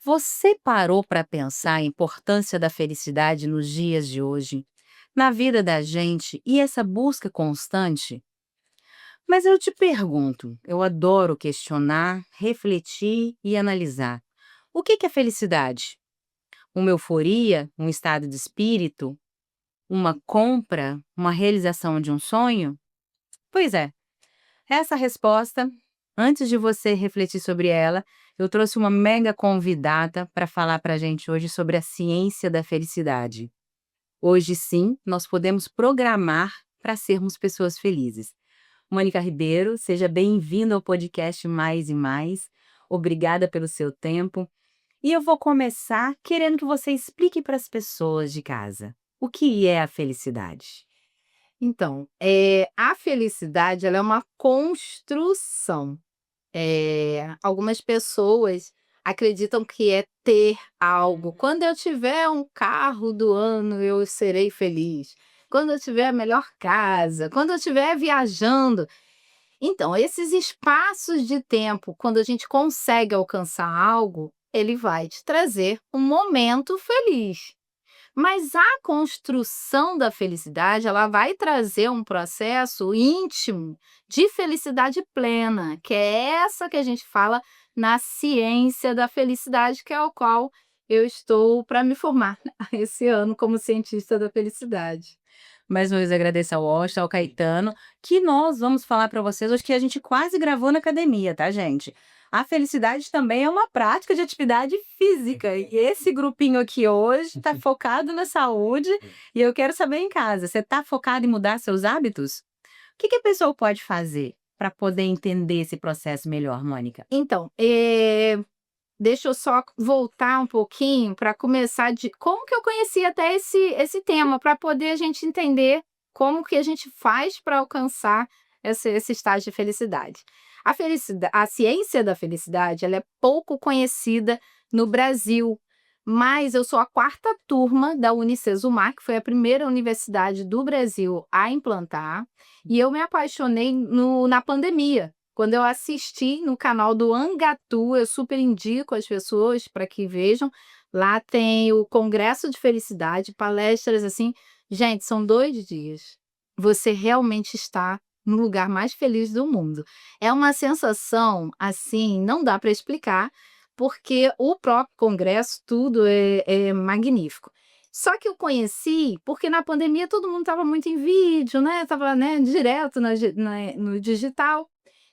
Você parou para pensar a importância da felicidade nos dias de hoje, na vida da gente e essa busca constante? Mas eu te pergunto, eu adoro questionar, refletir e analisar. O que é felicidade? Uma euforia, um estado de espírito, uma compra, uma realização de um sonho? Pois é, essa resposta, antes de você refletir sobre ela, eu trouxe uma mega convidada para falar para a gente hoje sobre a ciência da felicidade. Hoje sim, nós podemos programar para sermos pessoas felizes. Mônica Ribeiro, seja bem-vinda ao podcast Mais e Mais. Obrigada pelo seu tempo. E eu vou começar querendo que você explique para as pessoas de casa o que é a felicidade. Então, a felicidade ela é uma construção. Algumas pessoas acreditam que é ter algo. Quando eu tiver um carro do ano, eu serei feliz. Quando eu tiver a melhor casa, quando eu estiver viajando. Então, esses espaços de tempo, quando a gente consegue alcançar algo, ele vai te trazer um momento feliz. Mas a construção da felicidade, ela vai trazer um processo íntimo de felicidade plena, que é essa que a gente fala na ciência da felicidade, que é o qual eu estou para me formar esse ano como cientista da felicidade. Mais uma vez agradeço ao Washington, ao Caetano, que nós vamos falar para vocês hoje que a gente quase gravou na academia, tá, gente? A felicidade também é uma prática de atividade física. E esse grupinho aqui hoje está focado na saúde. E eu quero saber em casa, você está focado em mudar seus hábitos? O que a pessoa pode fazer para poder entender esse processo melhor, Mônica? Então, deixa eu só voltar um pouquinho para começar de como que eu conheci até esse tema, para poder a gente entender como que a gente faz para alcançar esse estágio de felicidade. A ciência da felicidade, ela é pouco conhecida no Brasil, mas eu sou a quarta turma da Unicesumar, que foi a primeira universidade do Brasil a implantar, e eu me apaixonei na pandemia. Quando eu assisti no canal do Angatu, eu super indico as pessoas para que vejam. Lá tem o Congresso de Felicidade, palestras assim. Gente, são 2 dias. Você realmente está no lugar mais feliz do mundo. É uma sensação, assim, não dá para explicar, porque o próprio congresso, tudo é magnífico. Só que eu conheci porque na pandemia todo mundo estava muito em vídeo, né, estava, né, direto no digital.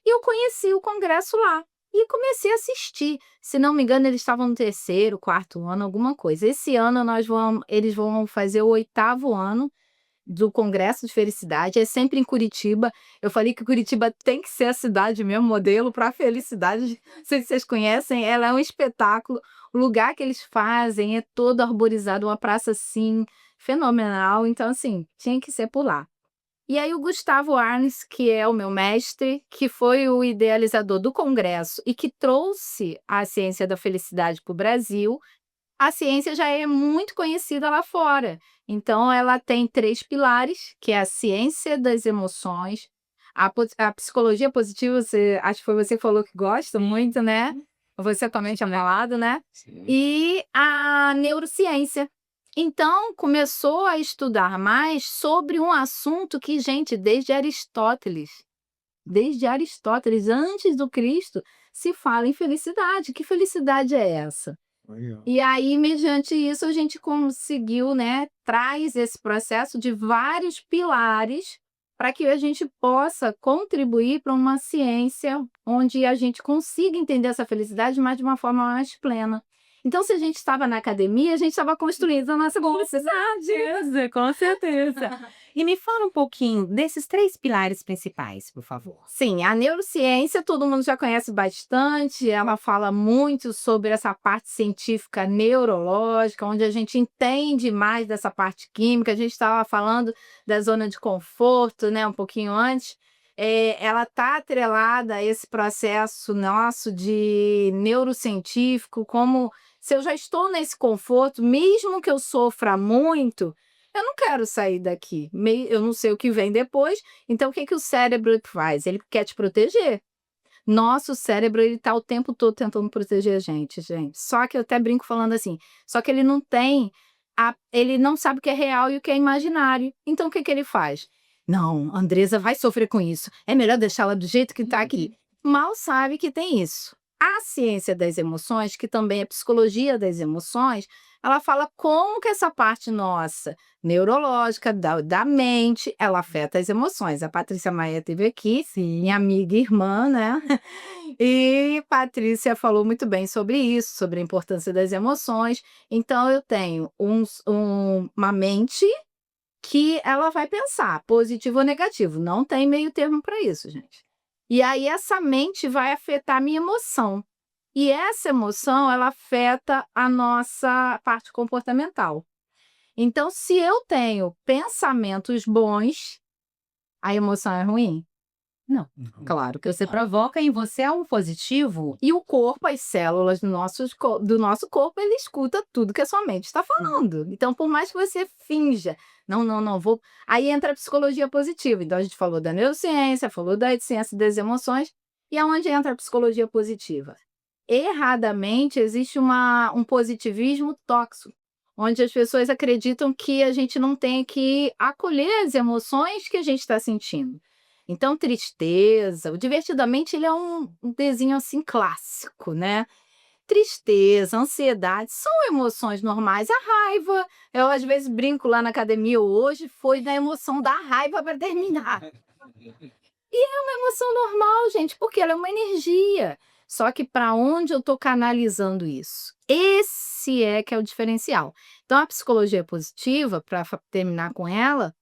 E eu conheci o congresso lá, e comecei a assistir. Se não me engano, eles estavam no terceiro, quarto ano, alguma coisa. Esse ano eles vão fazer o 8º ano do Congresso de Felicidade, é sempre em Curitiba. Eu falei que Curitiba tem que ser a cidade mesmo, modelo para a felicidade. Não sei se vocês conhecem, ela é um espetáculo. O lugar que eles fazem é todo arborizado, uma praça assim, fenomenal. Então, assim, tinha que ser por lá. E aí o Gustavo Arnes, que é o meu mestre, que foi o idealizador do congresso e que trouxe a ciência da felicidade para o Brasil, a ciência já é muito conhecida lá fora. Então ela tem 3 pilares, que é a ciência das emoções, a psicologia positiva, acho que foi você que falou que gosta muito, né? Você também tinha falado, né? Sim. E a neurociência. Então, começou a estudar mais sobre um assunto que, gente, desde Aristóteles, antes do Cristo, se fala em felicidade. Que felicidade é essa? E aí, mediante isso, a gente conseguiu, né, traz esse processo de vários pilares para que a gente possa contribuir para uma ciência onde a gente consiga entender essa felicidade, mas de uma forma mais plena. Então, se a gente estava na academia, a gente estava construindo a nossa felicidade. Certeza, com certeza. E me fala um pouquinho desses 3 pilares principais, por favor. Sim, a neurociência todo mundo já conhece bastante, ela fala muito sobre essa parte científica neurológica, onde a gente entende mais dessa parte química. A gente estava falando da zona de conforto, né, um pouquinho antes. ela está atrelada a esse processo nosso de neurocientífico, como se eu já estou nesse conforto, mesmo que eu sofra muito, eu não quero sair daqui. Eu não sei o que vem depois, então o que que o cérebro faz? Ele quer te proteger. Nosso cérebro, ele tá o tempo todo tentando proteger a gente, gente. Só que eu até brinco falando assim, só que ele não tem ele não sabe o que é real e o que é imaginário. Então o que que ele faz? Não, Andresa vai sofrer com isso. É melhor deixá-la do jeito que tá aqui. Mal sabe que tem isso. A ciência das emoções, que também é psicologia das emoções, ela fala como que essa parte nossa, neurológica, da mente, ela afeta as emoções. A Patrícia Maia teve aqui, minha amiga e irmã, né? E Patrícia falou muito bem sobre isso, sobre a importância das emoções. Então, eu tenho uma mente que ela vai pensar positivo ou negativo. Não tem meio termo para isso, gente. E aí, essa mente vai afetar a minha emoção. E essa emoção, ela afeta a nossa parte comportamental. Então, se eu tenho pensamentos bons, a emoção é ruim? Não, claro que você provoca em você algo positivo. E o corpo, as células do nosso corpo, ele escuta tudo que a sua mente está falando. Então, por mais que você finja, não, não, não, vou. Aí entra a psicologia positiva. Então, a gente falou da neurociência, falou da ciência das emoções. E aonde entra a psicologia positiva? Erradamente, existe um positivismo tóxico, onde as pessoas acreditam que a gente não tem que acolher as emoções que a gente está sentindo. Então, tristeza, o Divertidamente, ele é um desenho, assim, clássico, né. Tristeza, ansiedade, são emoções normais. A raiva, eu às vezes brinco lá na academia, hoje foi da emoção da raiva para terminar. É uma emoção normal, gente, porque ela é uma energia. Só que para onde eu estou canalizando isso? Esse é que é o diferencial. Então, a psicologia positiva, para terminar com ela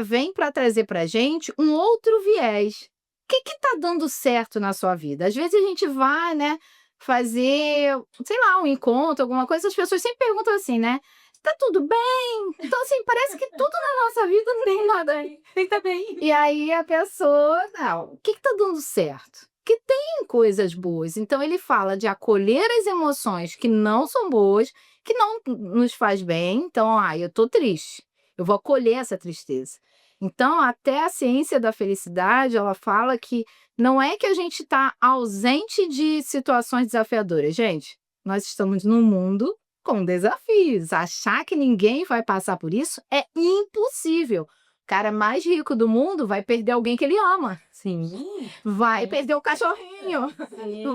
vem para trazer para gente um outro viés. O que está dando certo na sua vida? Às vezes a gente vai, né, fazer, sei lá, um encontro, alguma coisa, as pessoas sempre perguntam assim, né? Tá tudo bem? Então, assim, parece que tudo na nossa vida não tem nada aí. Tem também. E aí a pessoa, não, o que está dando certo? Que tem coisas boas. Então ele fala de acolher as emoções que não são boas, que não nos faz bem. Então, eu tô triste. Eu vou acolher essa tristeza. Então, até a ciência da felicidade, ela fala que não é que a gente está ausente de situações desafiadoras. Gente, nós estamos num mundo com desafios. Achar que ninguém vai passar por isso é impossível. O cara mais rico do mundo vai perder alguém que ele ama. Sim. Vai perder o cachorrinho.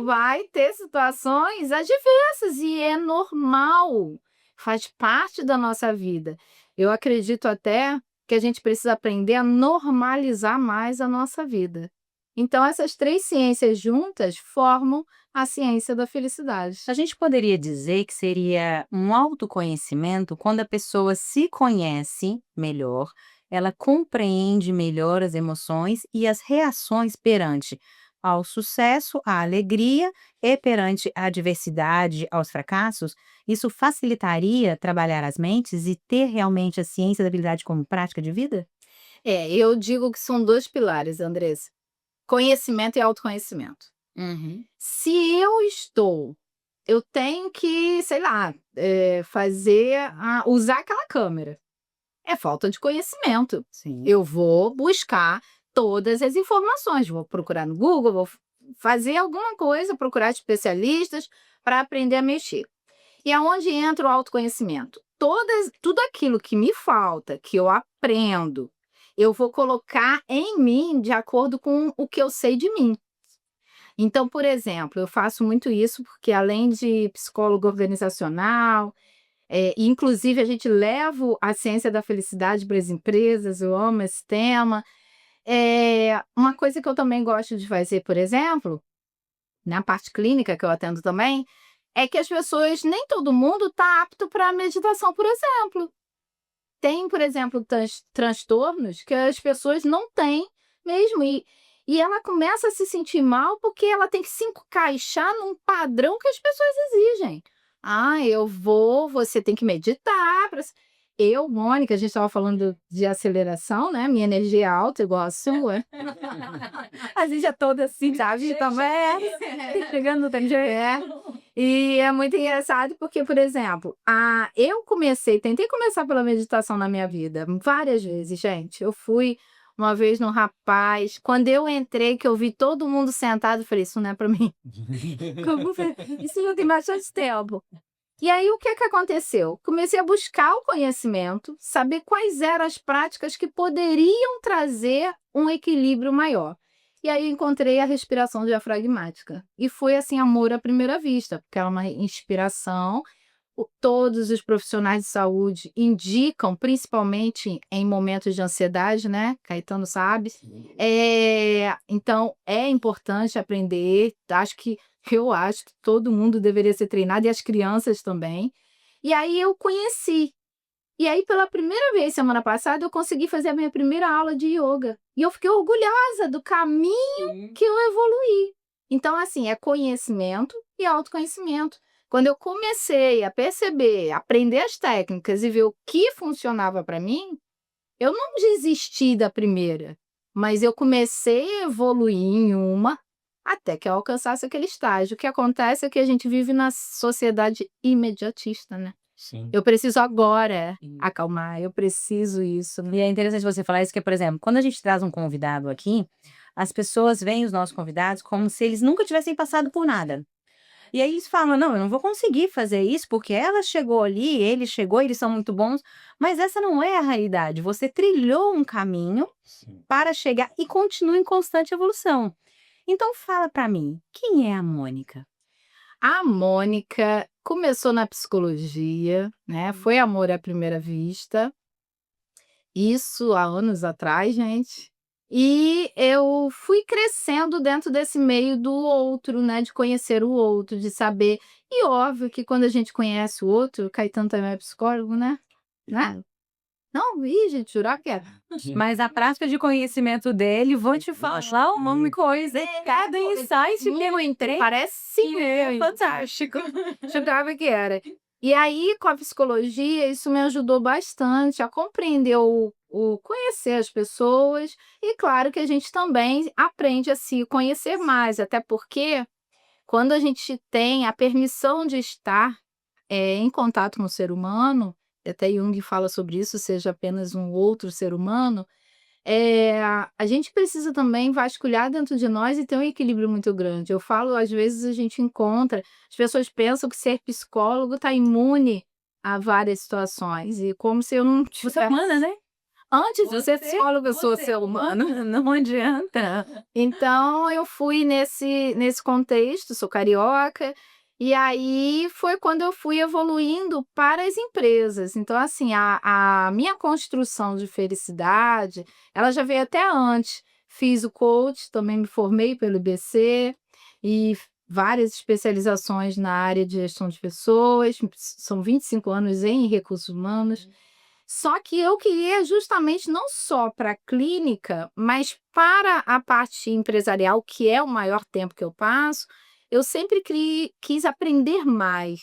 Vai ter situações adversas e é normal. Faz parte da nossa vida. Eu acredito até que a gente precisa aprender a normalizar mais a nossa vida. Então, essas 3 ciências juntas formam a ciência da felicidade. A gente poderia dizer que seria um autoconhecimento quando a pessoa se conhece melhor, ela compreende melhor as emoções e as reações perante ao sucesso, à alegria e perante a adversidade, aos fracassos. Isso facilitaria trabalhar as mentes e ter realmente a ciência da habilidade como prática de vida? Eu digo que são 2 pilares, Andressa: conhecimento e autoconhecimento. Uhum. Se eu tenho que, sei lá, usar aquela câmera. É falta de conhecimento. Sim. Eu vou buscar todas as informações, vou procurar no Google, vou fazer alguma coisa, procurar especialistas para aprender a mexer. E aonde entra o autoconhecimento? Tudo aquilo que me falta, que eu aprendo, eu vou colocar em mim de acordo com o que eu sei de mim. Então, por exemplo, eu faço muito isso porque, além de psicólogo organizacional, inclusive a gente leva a ciência da felicidade para as empresas, eu amo esse tema. Uma coisa que eu também gosto de fazer, por exemplo, na parte clínica que eu atendo também, é que as pessoas, nem todo mundo está apto para a meditação, por exemplo. Tem, por exemplo, transtornos que as pessoas não têm mesmo, e ela começa a se sentir mal porque ela tem que se encaixar num padrão que as pessoas exigem. Você tem que meditar. Mônica, a gente estava falando de aceleração, né? Minha energia é alta, igual a sua. A gente é toda assim, sabe? Também chegando no tempo de... E é muito engraçado porque, por exemplo, tentei começar pela meditação na minha vida várias vezes, gente. Eu fui uma vez no rapaz, quando eu entrei, que eu vi todo mundo sentado, eu falei, isso não é para mim. Isso já tem bastante tempo. E aí, o que aconteceu? Comecei a buscar o conhecimento, saber quais eram as práticas que poderiam trazer um equilíbrio maior. E aí, eu encontrei a respiração diafragmática. E foi, assim, amor à primeira vista, porque é uma inspiração. Todos os profissionais de saúde indicam, principalmente em momentos de ansiedade, né? Caetano sabe. Então, é importante aprender. Eu acho que todo mundo deveria ser treinado, e as crianças também. E aí eu conheci. E aí, pela primeira vez, semana passada, eu consegui fazer a minha primeira aula de yoga. E eu fiquei orgulhosa do caminho que eu evoluí. Então, assim, é conhecimento e autoconhecimento. Quando eu comecei a perceber, aprender as técnicas e ver o que funcionava para mim, eu não desisti da primeira, mas eu comecei a evoluir em uma até que eu alcançasse aquele estágio. O que acontece é que a gente vive na sociedade imediatista, né? Sim. Eu preciso agora acalmar, eu preciso isso. E é interessante você falar isso, que, por exemplo, quando a gente traz um convidado aqui, as pessoas veem os nossos convidados como se eles nunca tivessem passado por nada. E aí eles falam, não, eu não vou conseguir fazer isso porque ela chegou ali, ele chegou, eles são muito bons, mas essa não é a realidade. Você trilhou um caminho Sim. para chegar e continua em constante evolução. Então fala para mim, quem é a Mônica? A Mônica começou na psicologia, né? Foi amor à primeira vista. Isso há anos atrás, gente. E eu fui crescendo dentro desse meio do outro, né? De conhecer o outro, de saber. E óbvio que quando a gente conhece o outro, o Caetano também é psicólogo, né? Né? Não, gente, jurar que era. Mas a prática de conhecimento dele, vou te falar uma coisa, cada insight que eu entrei, Parece sim, fantástico. jurava que era. E aí, com a psicologia, isso me ajudou bastante a compreender conhecer as pessoas. E claro que a gente também aprende a se conhecer mais, até porque quando a gente tem a permissão de estar em contato com o ser humano, até Jung fala sobre isso, seja apenas um outro ser humano, a gente precisa também vasculhar dentro de nós e ter um equilíbrio muito grande. Eu falo, às vezes a gente encontra, as pessoas pensam que ser psicólogo está imune a várias situações, e como se eu não Você é tivesse... humana, né? Antes de ser psicóloga, eu sou ser humano. Não adianta. Então, eu fui nesse contexto, sou carioca, e aí foi quando eu fui evoluindo para as empresas. Então, assim, a minha construção de felicidade, ela já veio até antes. Fiz o coach, também me formei pelo IBC, e várias especializações na área de gestão de pessoas, são 25 anos em recursos humanos. Só que eu queria justamente não só para a clínica, mas para a parte empresarial, que é o maior tempo que eu passo, eu sempre quis aprender mais,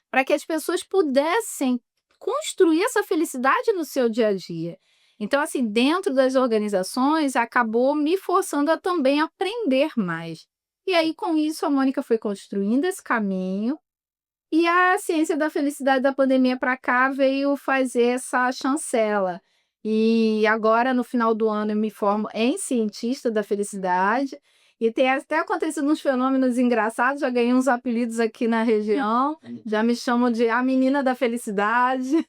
para que as pessoas pudessem construir essa felicidade no seu dia a dia. Então, assim, dentro das organizações, acabou me forçando a também aprender mais. E aí, com isso, a Mônica foi construindo esse caminho, e a ciência da felicidade da pandemia para cá veio fazer essa chancela. E agora, no final do ano, eu me formo em cientista da felicidade. E tem até acontecido uns fenômenos engraçados, já ganhei uns apelidos aqui na região, já me chamam de a menina da felicidade.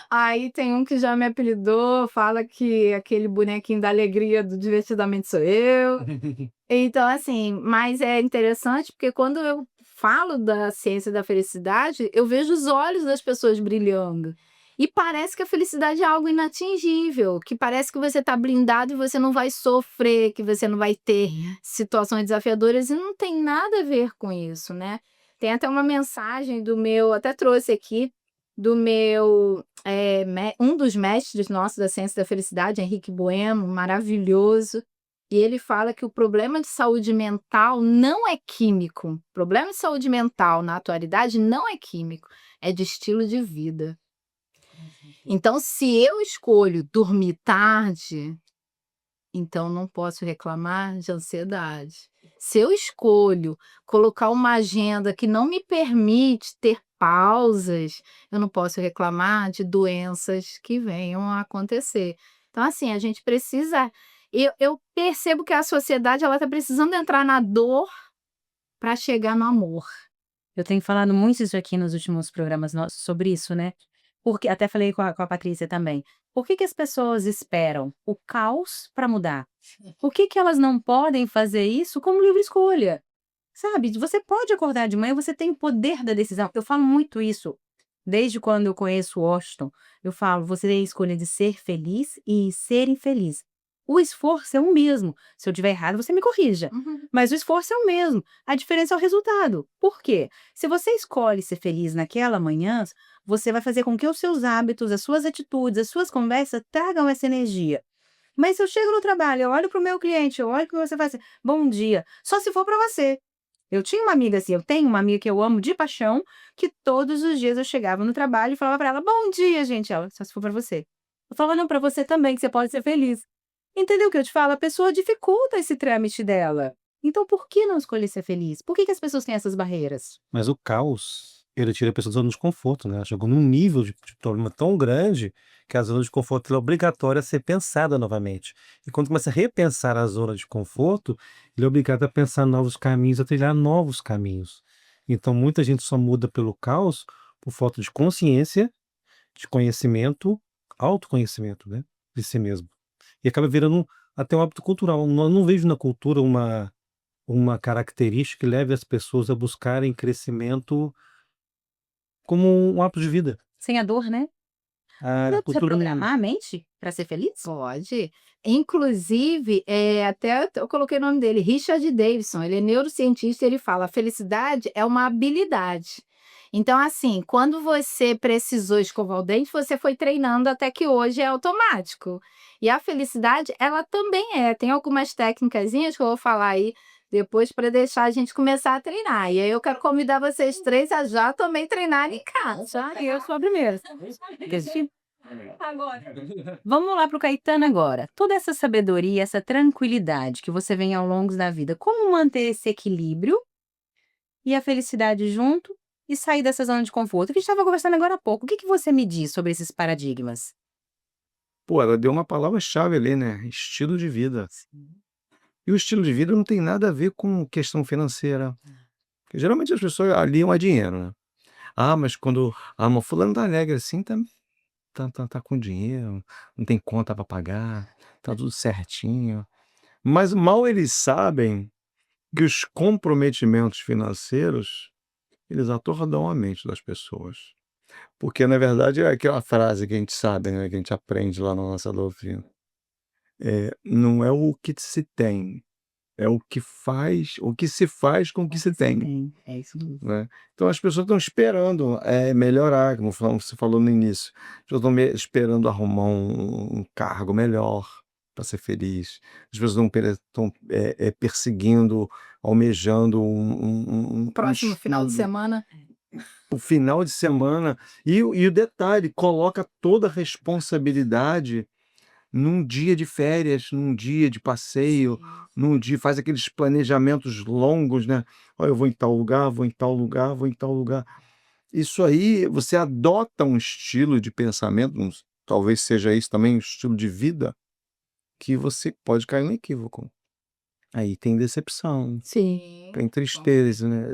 Aí tem um que já me apelidou, fala que aquele bonequinho da alegria do Divertidamente sou eu. Então, assim, mas é interessante porque quando eu falo da ciência da felicidade, eu vejo os olhos das pessoas brilhando. E parece que a felicidade é algo inatingível, que parece que você está blindado e você não vai sofrer, que você não vai ter situações desafiadoras, e não tem nada a ver com isso, né? Tem até uma mensagem do meu, até trouxe aqui, do meu, um dos mestres nossos da ciência da felicidade, Henrique Bueno, maravilhoso. E ele fala que o problema de saúde mental não é químico. O problema de saúde mental na atualidade não é químico, é de estilo de vida. Então, se eu escolho dormir tarde, então não posso reclamar de ansiedade. Se eu escolho colocar uma agenda que não me permite ter pausas, eu não posso reclamar de doenças que venham a acontecer. Então, assim, a gente precisa. Eu percebo que a sociedade ela está precisando entrar na dor para chegar no amor. Eu tenho falado muito isso aqui nos últimos programas nossos sobre isso, né? Porque até falei com a Patrícia também. Por que que as pessoas esperam o caos para mudar? Por que que elas não podem fazer isso como livre escolha? Sabe, você pode acordar de manhã, você tem o poder da decisão. Eu falo muito isso desde quando eu conheço o Washington. Eu falo, você tem a escolha de ser feliz e ser infeliz. O esforço é o mesmo. Se eu estiver errado, você me corrija. Uhum. Mas o esforço é o mesmo. A diferença é o resultado. Por quê? Se você escolhe ser feliz naquela manhã, você vai fazer com que os seus hábitos, as suas atitudes, as suas conversas tragam essa energia. Mas se eu chego no trabalho, eu olho para o meu cliente, eu olho para você e falo assim, bom dia, só se for para você. Eu tinha uma amiga assim, eu tenho uma amiga que eu amo de paixão, que todos os dias eu chegava no trabalho e falava para ela: "Bom dia, gente", ela: "Só se for para você". Eu falava: "Não, para você também, que você pode ser feliz". Entendeu o que eu te falo? A pessoa dificulta esse trâmite dela. Então por que não escolher ser feliz? Por que que as pessoas têm essas barreiras? Mas o caos, ele tira a pessoa da zona de conforto, né, ela chegou num nível de problema tão grande, que a zona de conforto ela é obrigatória a ser pensada novamente. E quando começa a repensar a zona de conforto, ele é obrigado a pensar novos caminhos, a trilhar novos caminhos. Então muita gente só muda pelo caos, por falta de consciência, de conhecimento, autoconhecimento, né, de si mesmo. E acaba virando até um hábito cultural. Eu não vejo na cultura uma característica que leve as pessoas a buscarem crescimento como um hábito de vida. Sem a dor, né? A Dá pra você cultura não. programar a mente para ser feliz? Pode. Inclusive, até eu coloquei o nome dele, Richard Davidson, ele é neurocientista, ele fala: "A felicidade é uma habilidade". Então, assim, quando você precisou escovar o dente, você foi treinando até que hoje é automático. E a felicidade, ela também é. Tem algumas técnicazinhas que eu vou falar aí depois para deixar a gente começar a treinar. E aí eu quero convidar vocês 3 a já também treinarem em casa. Já eu sou a primeira. Vamos lá para o Caetano agora. Toda essa sabedoria, essa tranquilidade que você vem ao longo da vida, como manter esse equilíbrio e a felicidade junto e sair dessa zona de conforto? Que a gente estava conversando agora há pouco. O que que você me diz sobre esses paradigmas? Pô, ela deu uma palavra-chave ali, né, estilo de vida. E o estilo de vida não tem nada a ver com questão financeira, porque geralmente as pessoas aliam a dinheiro, né. Ah, mas quando mas fulano tá alegre assim, tá com dinheiro, não tem conta para pagar, tá tudo certinho. Mas mal eles sabem que os comprometimentos financeiros, eles atordam a mente das pessoas. Porque na verdade é aquela frase que a gente sabe, né, que a gente aprende lá na nossa doutrina. Não é o que se tem, é o que se faz com o que se tem, Sim, é isso mesmo. né. Então as pessoas estão esperando, melhorar, como você falou no início, as pessoas estão esperando arrumar um cargo melhor para ser feliz. As pessoas estão perseguindo, almejando um Próximo final de estudo. semana. O final de semana e o detalhe, coloca toda a responsabilidade num dia de férias, num dia de passeio, num dia faz aqueles planejamentos longos, né. "Olha, eu vou em tal lugar, vou em tal lugar, vou em tal lugar". Isso aí, você adota um estilo de pensamento, talvez seja isso também, um estilo de vida, que você pode cair no equívoco. Aí tem decepção, Sim. tem tristeza, né,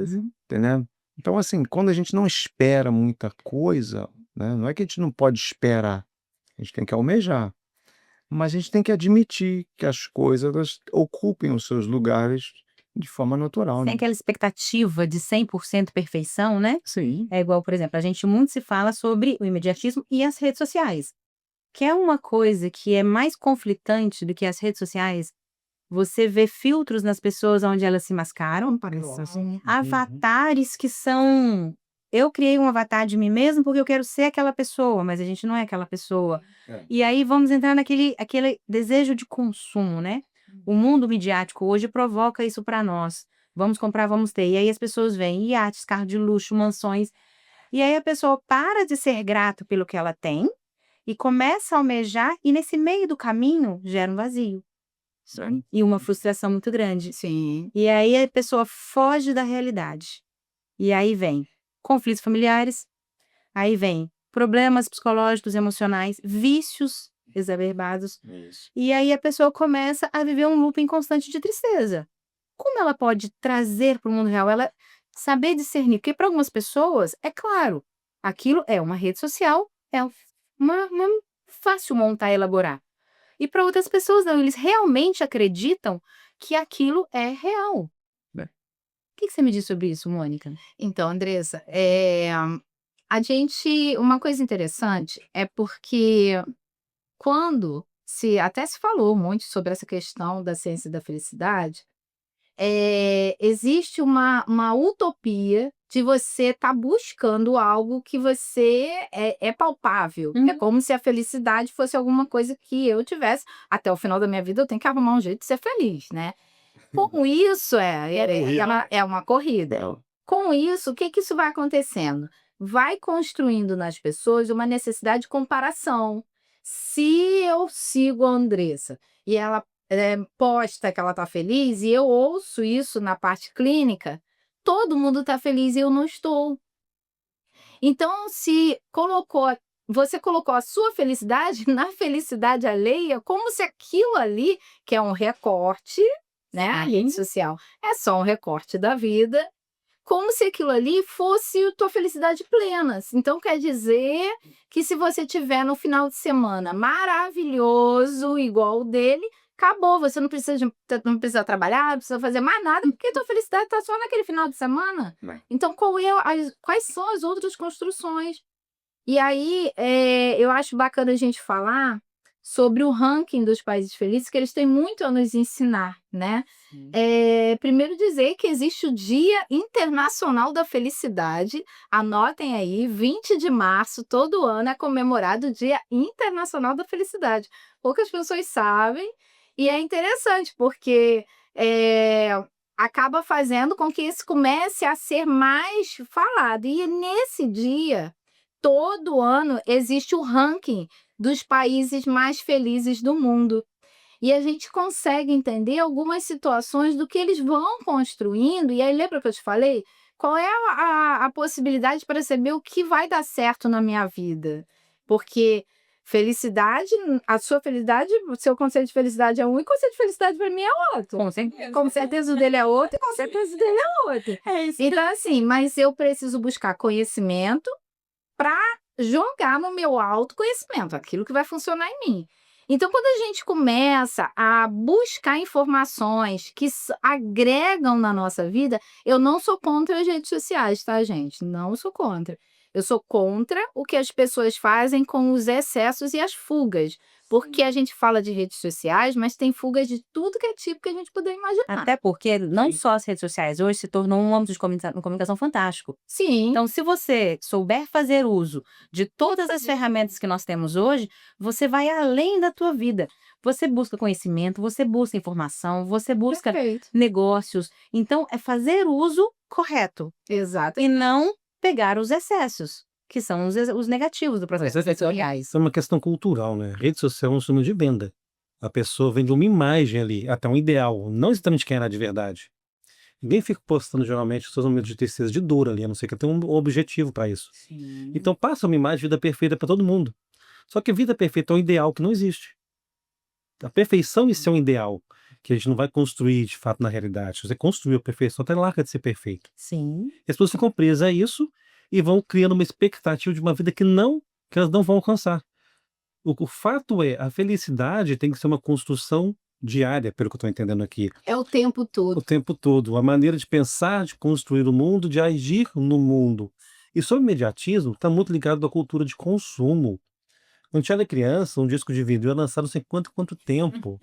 entendeu. Então, assim, quando a gente não espera muita coisa, né, não é que a gente não pode esperar, a gente tem que almejar. Mas a gente tem que admitir que as coisas elas ocupem os seus lugares de forma natural, Sem né. aquela expectativa de 100% perfeição, né? Sim. É igual, por exemplo, a gente muito se fala sobre o imediatismo e as redes sociais, que é uma coisa que é mais conflitante do que as redes sociais. Você vê filtros nas pessoas onde elas se mascaram, avatares que são eu criei um avatar de mim mesmo porque eu quero ser aquela pessoa, mas a gente não é aquela pessoa. É. E aí vamos entrar naquele aquele desejo de consumo, né. O mundo midiático hoje provoca isso para nós. Vamos comprar, vamos ter. E aí as pessoas veem iates, carro de luxo, mansões, e aí a pessoa para de ser grata pelo que ela tem e começa a almejar, e nesse meio do caminho gera um vazio Sim. e uma frustração muito grande. Sim. E aí a pessoa foge da realidade. E aí vem conflitos familiares, aí vem problemas psicológicos, emocionais, vícios exacerbados, Isso. e aí a pessoa começa a viver um looping constante de tristeza. Como ela pode trazer para o mundo real? Ela saber discernir, porque para algumas pessoas, é claro, aquilo é uma rede social, é uma fácil montar e elaborar. E para outras pessoas não, eles realmente acreditam que aquilo é real. É. O que você me diz sobre isso, Mônica? Então, Andressa, uma coisa interessante é porque quando até se falou muito sobre essa questão da ciência da felicidade, existe uma utopia de você estar buscando algo que você é palpável. É como se a felicidade fosse alguma coisa que eu tivesse. Até o final da minha vida eu tenho que arrumar um jeito de ser feliz, né? Com isso, é uma corrida. Com isso, o que isso vai acontecendo? Vai construindo nas pessoas uma necessidade de comparação. Se eu sigo a Andressa e ela posta que ela está feliz, e eu ouço isso na parte clínica, todo mundo está feliz e eu não estou. Então, você colocou a sua felicidade na felicidade alheia, como se aquilo ali, que é um recorte, né? A rede social é só um recorte da vida, como se aquilo ali fosse a tua felicidade plena. Então, quer dizer que se você tiver no final de semana maravilhoso, igual o dele, acabou. Você não precisa trabalhar, não precisa fazer mais nada, porque a tua felicidade está só naquele final de semana. Então, quais são as outras construções? E aí, eu acho bacana a gente falar sobre o ranking dos países felizes, que eles têm muito a nos ensinar, né? Primeiro dizer que existe o Dia Internacional da Felicidade. Anotem aí, 20 de março, todo ano é comemorado o Dia Internacional da Felicidade. Poucas pessoas sabem, e é interessante, porque acaba fazendo com que isso comece a ser mais falado. E nesse dia, todo ano, existe o ranking dos países mais felizes do mundo. E a gente consegue entender algumas situações do que eles vão construindo. E aí, lembra que eu te falei? Qual é a possibilidade para saber o que vai dar certo na minha vida? Porque felicidade, a sua felicidade, o seu conceito de felicidade é um e o conceito de felicidade para mim é outro. Com certeza. Com certeza o dele é outro e com certeza o dele é outro. É isso. Então, assim, mas eu preciso buscar conhecimento para jogar no meu autoconhecimento, aquilo que vai funcionar em mim. Então, quando a gente começa a buscar informações que agregam na nossa vida, eu não sou contra as redes sociais, tá, gente? Não sou contra. Eu sou contra o que as pessoas fazem com os excessos e as fugas. Porque a gente fala de redes sociais, mas tem fugas de tudo que é tipo que a gente puder imaginar. Até porque não só as redes sociais hoje se tornou um âmbito de comunicação fantástico. Sim. Então, se você souber fazer uso de todas as ferramentas que nós temos hoje, você vai além da tua vida. Você busca conhecimento, você busca informação, você busca Perfeito. negócios. Então, é fazer uso correto Exato. e não pegar os excessos, que são os negativos do processo. As redes sociais. Isso é uma questão cultural, né? Rede social é um instrumento de venda. A pessoa vende uma imagem ali, até um ideal, não exatamente quem era de verdade. Ninguém fica postando geralmente os seus momentos de tristeza, de dor ali, a não ser que tenha um objetivo para isso. Sim. Então passa uma imagem de vida perfeita para todo mundo. Só que vida perfeita é um ideal que não existe. A perfeição isso é um ideal que a gente não vai construir de fato na realidade. Se você construiu a perfeição, até larga de ser perfeito. Sim. E as pessoas ficam presas a isso e vão criando uma expectativa de uma vida que elas não vão alcançar. O fato é, a felicidade tem que ser uma construção diária, pelo que eu estou entendendo aqui. É o tempo todo. O tempo todo. A maneira de pensar, de construir o mundo, de agir no mundo. E sobre o imediatismo, está muito ligado à cultura de consumo. Quando eu era criança, um disco de vídeo ia lançar não sei quanto tempo.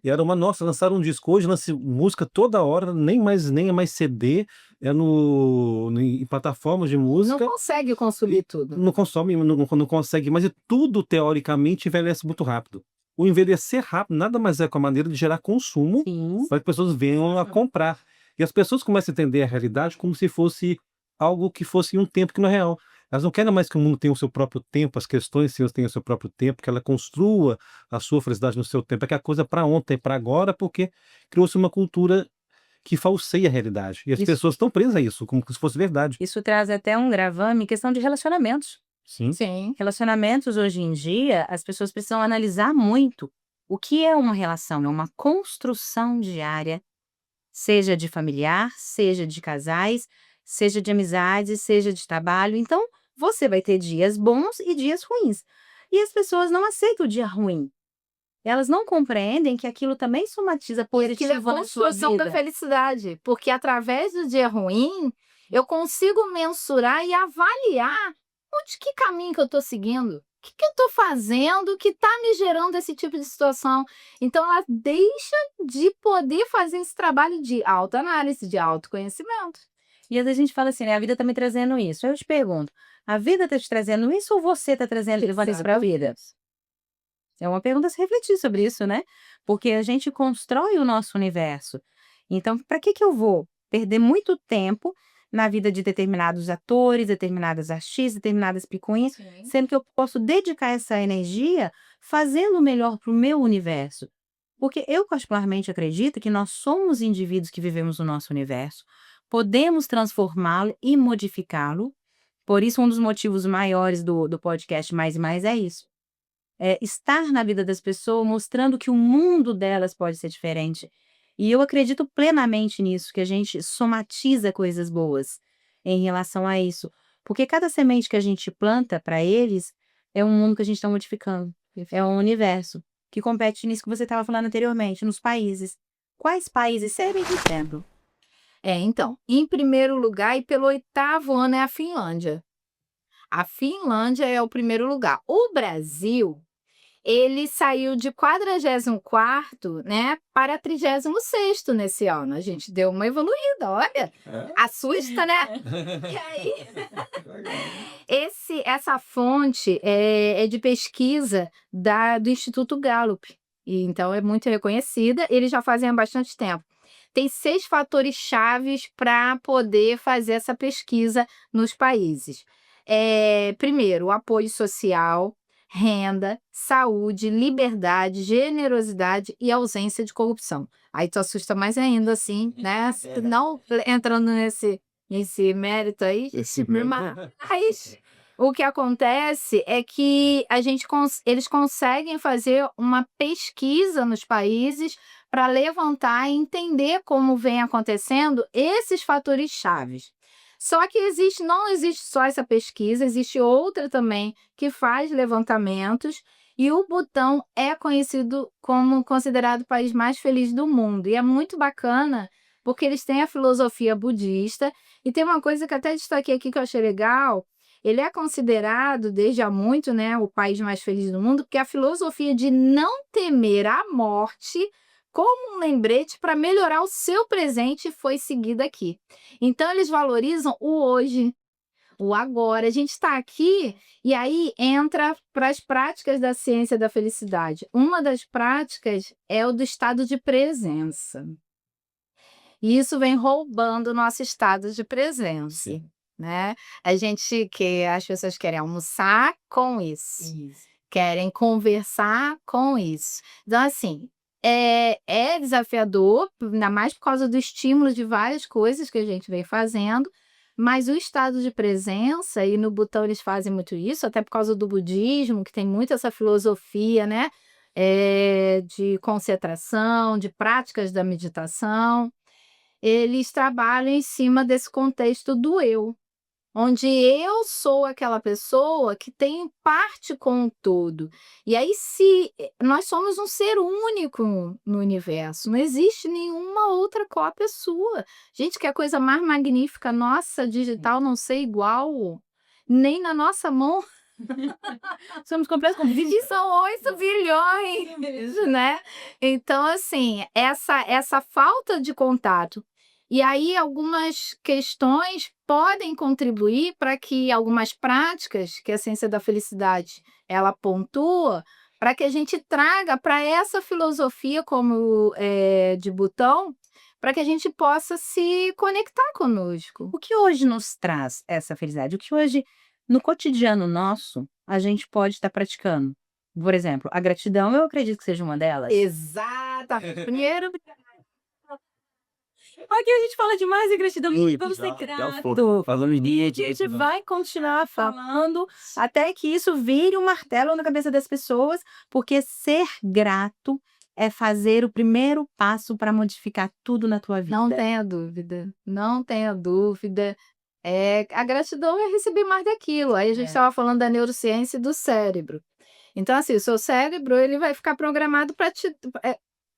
E era nossa, lançaram um disco. Hoje lança música toda hora, nem é mais CD, é em plataformas de Não música. consegue consumir tudo. Não consome, não consegue, mas tudo teoricamente envelhece muito rápido. O envelhecer rápido nada mais é que a maneira de gerar consumo Sim. para que as pessoas venham a comprar. E as pessoas começam a entender a realidade como se fosse algo que fosse um tempo que não é real. Elas não querem mais que o mundo tenha o seu próprio tempo, as questões tenham o seu próprio tempo, que ela construa a sua felicidade no seu tempo. É que a coisa é para ontem, para agora, porque criou-se uma cultura que falseia a realidade. E as Isso, pessoas estão presas a isso, como se fosse verdade. isso traz até um gravame em questão de relacionamentos. Sim. Sim. Relacionamentos hoje em dia, as pessoas precisam analisar muito o que é uma relação, é uma construção diária, seja de familiar, seja de casais, seja de amizades, seja de trabalho. Então, você vai ter dias bons e dias ruins. E as pessoas não aceitam o dia ruim. Elas não compreendem que aquilo também somatiza Aquilo é positivo na sua construção da vida. felicidade, porque através do dia ruim, eu consigo mensurar e avaliar que caminho que eu estou seguindo, o que eu estou fazendo que está me gerando esse tipo de situação. Então, ela deixa de poder fazer esse trabalho de autoanálise, de autoconhecimento. E às vezes a gente fala assim, né? A vida tá me trazendo isso. Aí eu te pergunto, a vida tá te trazendo isso ou você tá levando isso pra vida? É uma pergunta a se refletir sobre isso, né? Porque a gente constrói o nosso universo. Então, para que eu vou perder muito tempo na vida de determinados atores, determinadas artistas, determinadas picuinhas, Sim. sendo que eu posso dedicar essa energia fazendo o melhor para o meu universo? Porque eu particularmente acredito que nós somos indivíduos que vivemos no nosso universo, podemos transformá-lo e modificá-lo. Por isso, um dos motivos maiores do podcast Mais e Mais é isso. É estar na vida das pessoas, mostrando que o mundo delas pode ser diferente. E eu acredito plenamente nisso, que a gente somatiza coisas boas em relação a isso. Porque cada semente que a gente planta para eles é um mundo que a gente está modificando. É um universo que compete nisso que você estava falando anteriormente, nos países. Quais países servem de exemplo? Então, em primeiro lugar, e pelo 8º ano, é a Finlândia. A Finlândia é o primeiro lugar. O Brasil, ele saiu de 44º, né, para 36º nesse ano. A gente deu uma evoluída, olha. Assusta, né? E aí, essa fonte é de pesquisa do Instituto Gallup. E então é muito reconhecida. Eles já fazem há bastante tempo. Tem 6 fatores chaves para poder fazer essa pesquisa nos países. Primeiro, o apoio social, renda, saúde, liberdade, generosidade e ausência de corrupção. Aí tu assusta mais ainda, assim, né? Se tu não entrando nesse mérito aí, mas o que acontece é que eles conseguem fazer uma pesquisa nos países para levantar e entender como vem acontecendo esses fatores chaves. Só que não existe só essa pesquisa, existe outra também que faz levantamentos, e o Butão é considerado o país mais feliz do mundo. E é muito bacana, porque eles têm a filosofia budista, e tem uma coisa que até destaquei aqui que eu achei legal. Ele é considerado, desde há muito, né, o país mais feliz do mundo, porque a filosofia de não temer a morte como um lembrete para melhorar o seu presente foi seguida aqui. Então, eles valorizam o hoje, o agora. A gente está aqui e aí entra para as práticas da ciência da felicidade. Uma das práticas é o do estado de presença. E isso vem roubando o nosso estado de presença. Sim. Né? As pessoas querem almoçar com isso. Querem conversar com isso. Então, assim, é desafiador, ainda mais por causa do estímulo de várias coisas que a gente vem fazendo, mas o estado de presença, e no Butão eles fazem muito isso, até por causa do budismo, que tem muito essa filosofia, né? De concentração, de práticas da meditação, eles trabalham em cima desse contexto do eu, onde eu sou aquela pessoa que tem parte com o todo. E aí, se nós somos um ser único no universo, não existe nenhuma outra cópia sua. Gente, que é a coisa mais magnífica, nossa, digital não ser igual, nem na nossa mão. Somos completos E são 8 bilhões, né? Então, assim, essa falta de contato. E aí, algumas questões podem contribuir para que algumas práticas que a ciência da felicidade ela pontua, para que a gente traga para essa filosofia como de Butão, para que a gente possa se conectar conosco. O que hoje nos traz essa felicidade? O que hoje no cotidiano nosso, a gente pode estar praticando. Por exemplo, a gratidão, eu acredito que seja uma delas. Exatamente. Primeiro, Aqui a gente fala demais de gratidão, vamos ser grato. Falando em A gente vai continuar falando até que isso vire um martelo na cabeça das pessoas, porque ser grato é fazer o primeiro passo para modificar tudo na tua vida. não tenha dúvida. Não tenha dúvida. A gratidão é receber mais daquilo. Aí a gente estava falando da neurociência e do cérebro. Então, assim, o seu cérebro ele vai ficar programado para te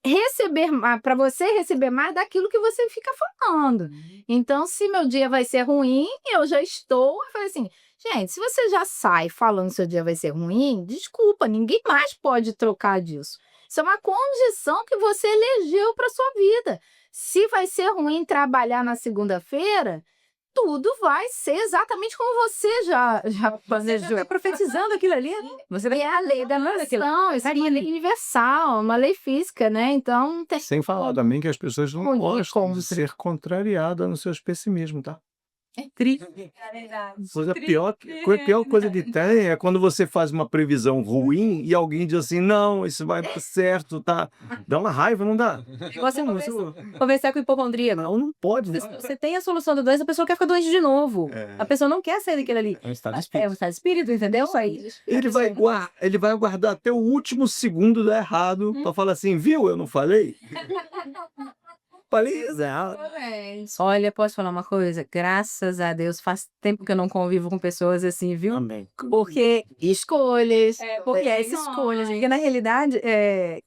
receber, para você receber mais daquilo que você fica falando. Então, se meu dia vai ser ruim, eu já estou. Eu falei assim, gente, se você já sai falando que seu dia vai ser ruim, desculpa, ninguém mais pode trocar disso. Isso é uma condição que você elegeu para sua vida. Se vai ser ruim trabalhar na segunda-feira, tudo vai ser exatamente como você já planejou. É profetizando aquilo ali, você vai E é a lei da atração, isso é uma lei universal, uma lei física, né? Então, não tem Sem falar como. também que as pessoas não Muito gostam de contra. ser contrariadas nos seus pessimismos, tá? triste. Pior coisa que tem é quando você faz uma previsão ruim e alguém diz assim, não, isso vai dar certo, tá? Dá uma raiva, não dá? Você conversar com o hipocondríaco. Não pode. Se você tem a solução da doença, a pessoa quer ficar doente de novo. A pessoa não quer sair daquele ali. É um estado de É espírito. o estado de espírito, entendeu? Isso aí. Ele vai aguardar até o último segundo dar errado pra falar assim, viu? Eu não falei? Falei, Olha, posso falar uma coisa? Graças a Deus, faz tempo que eu não convivo com pessoas assim, viu? Amém. Porque Escolhas. porque essa escolha, gente, porque na realidade,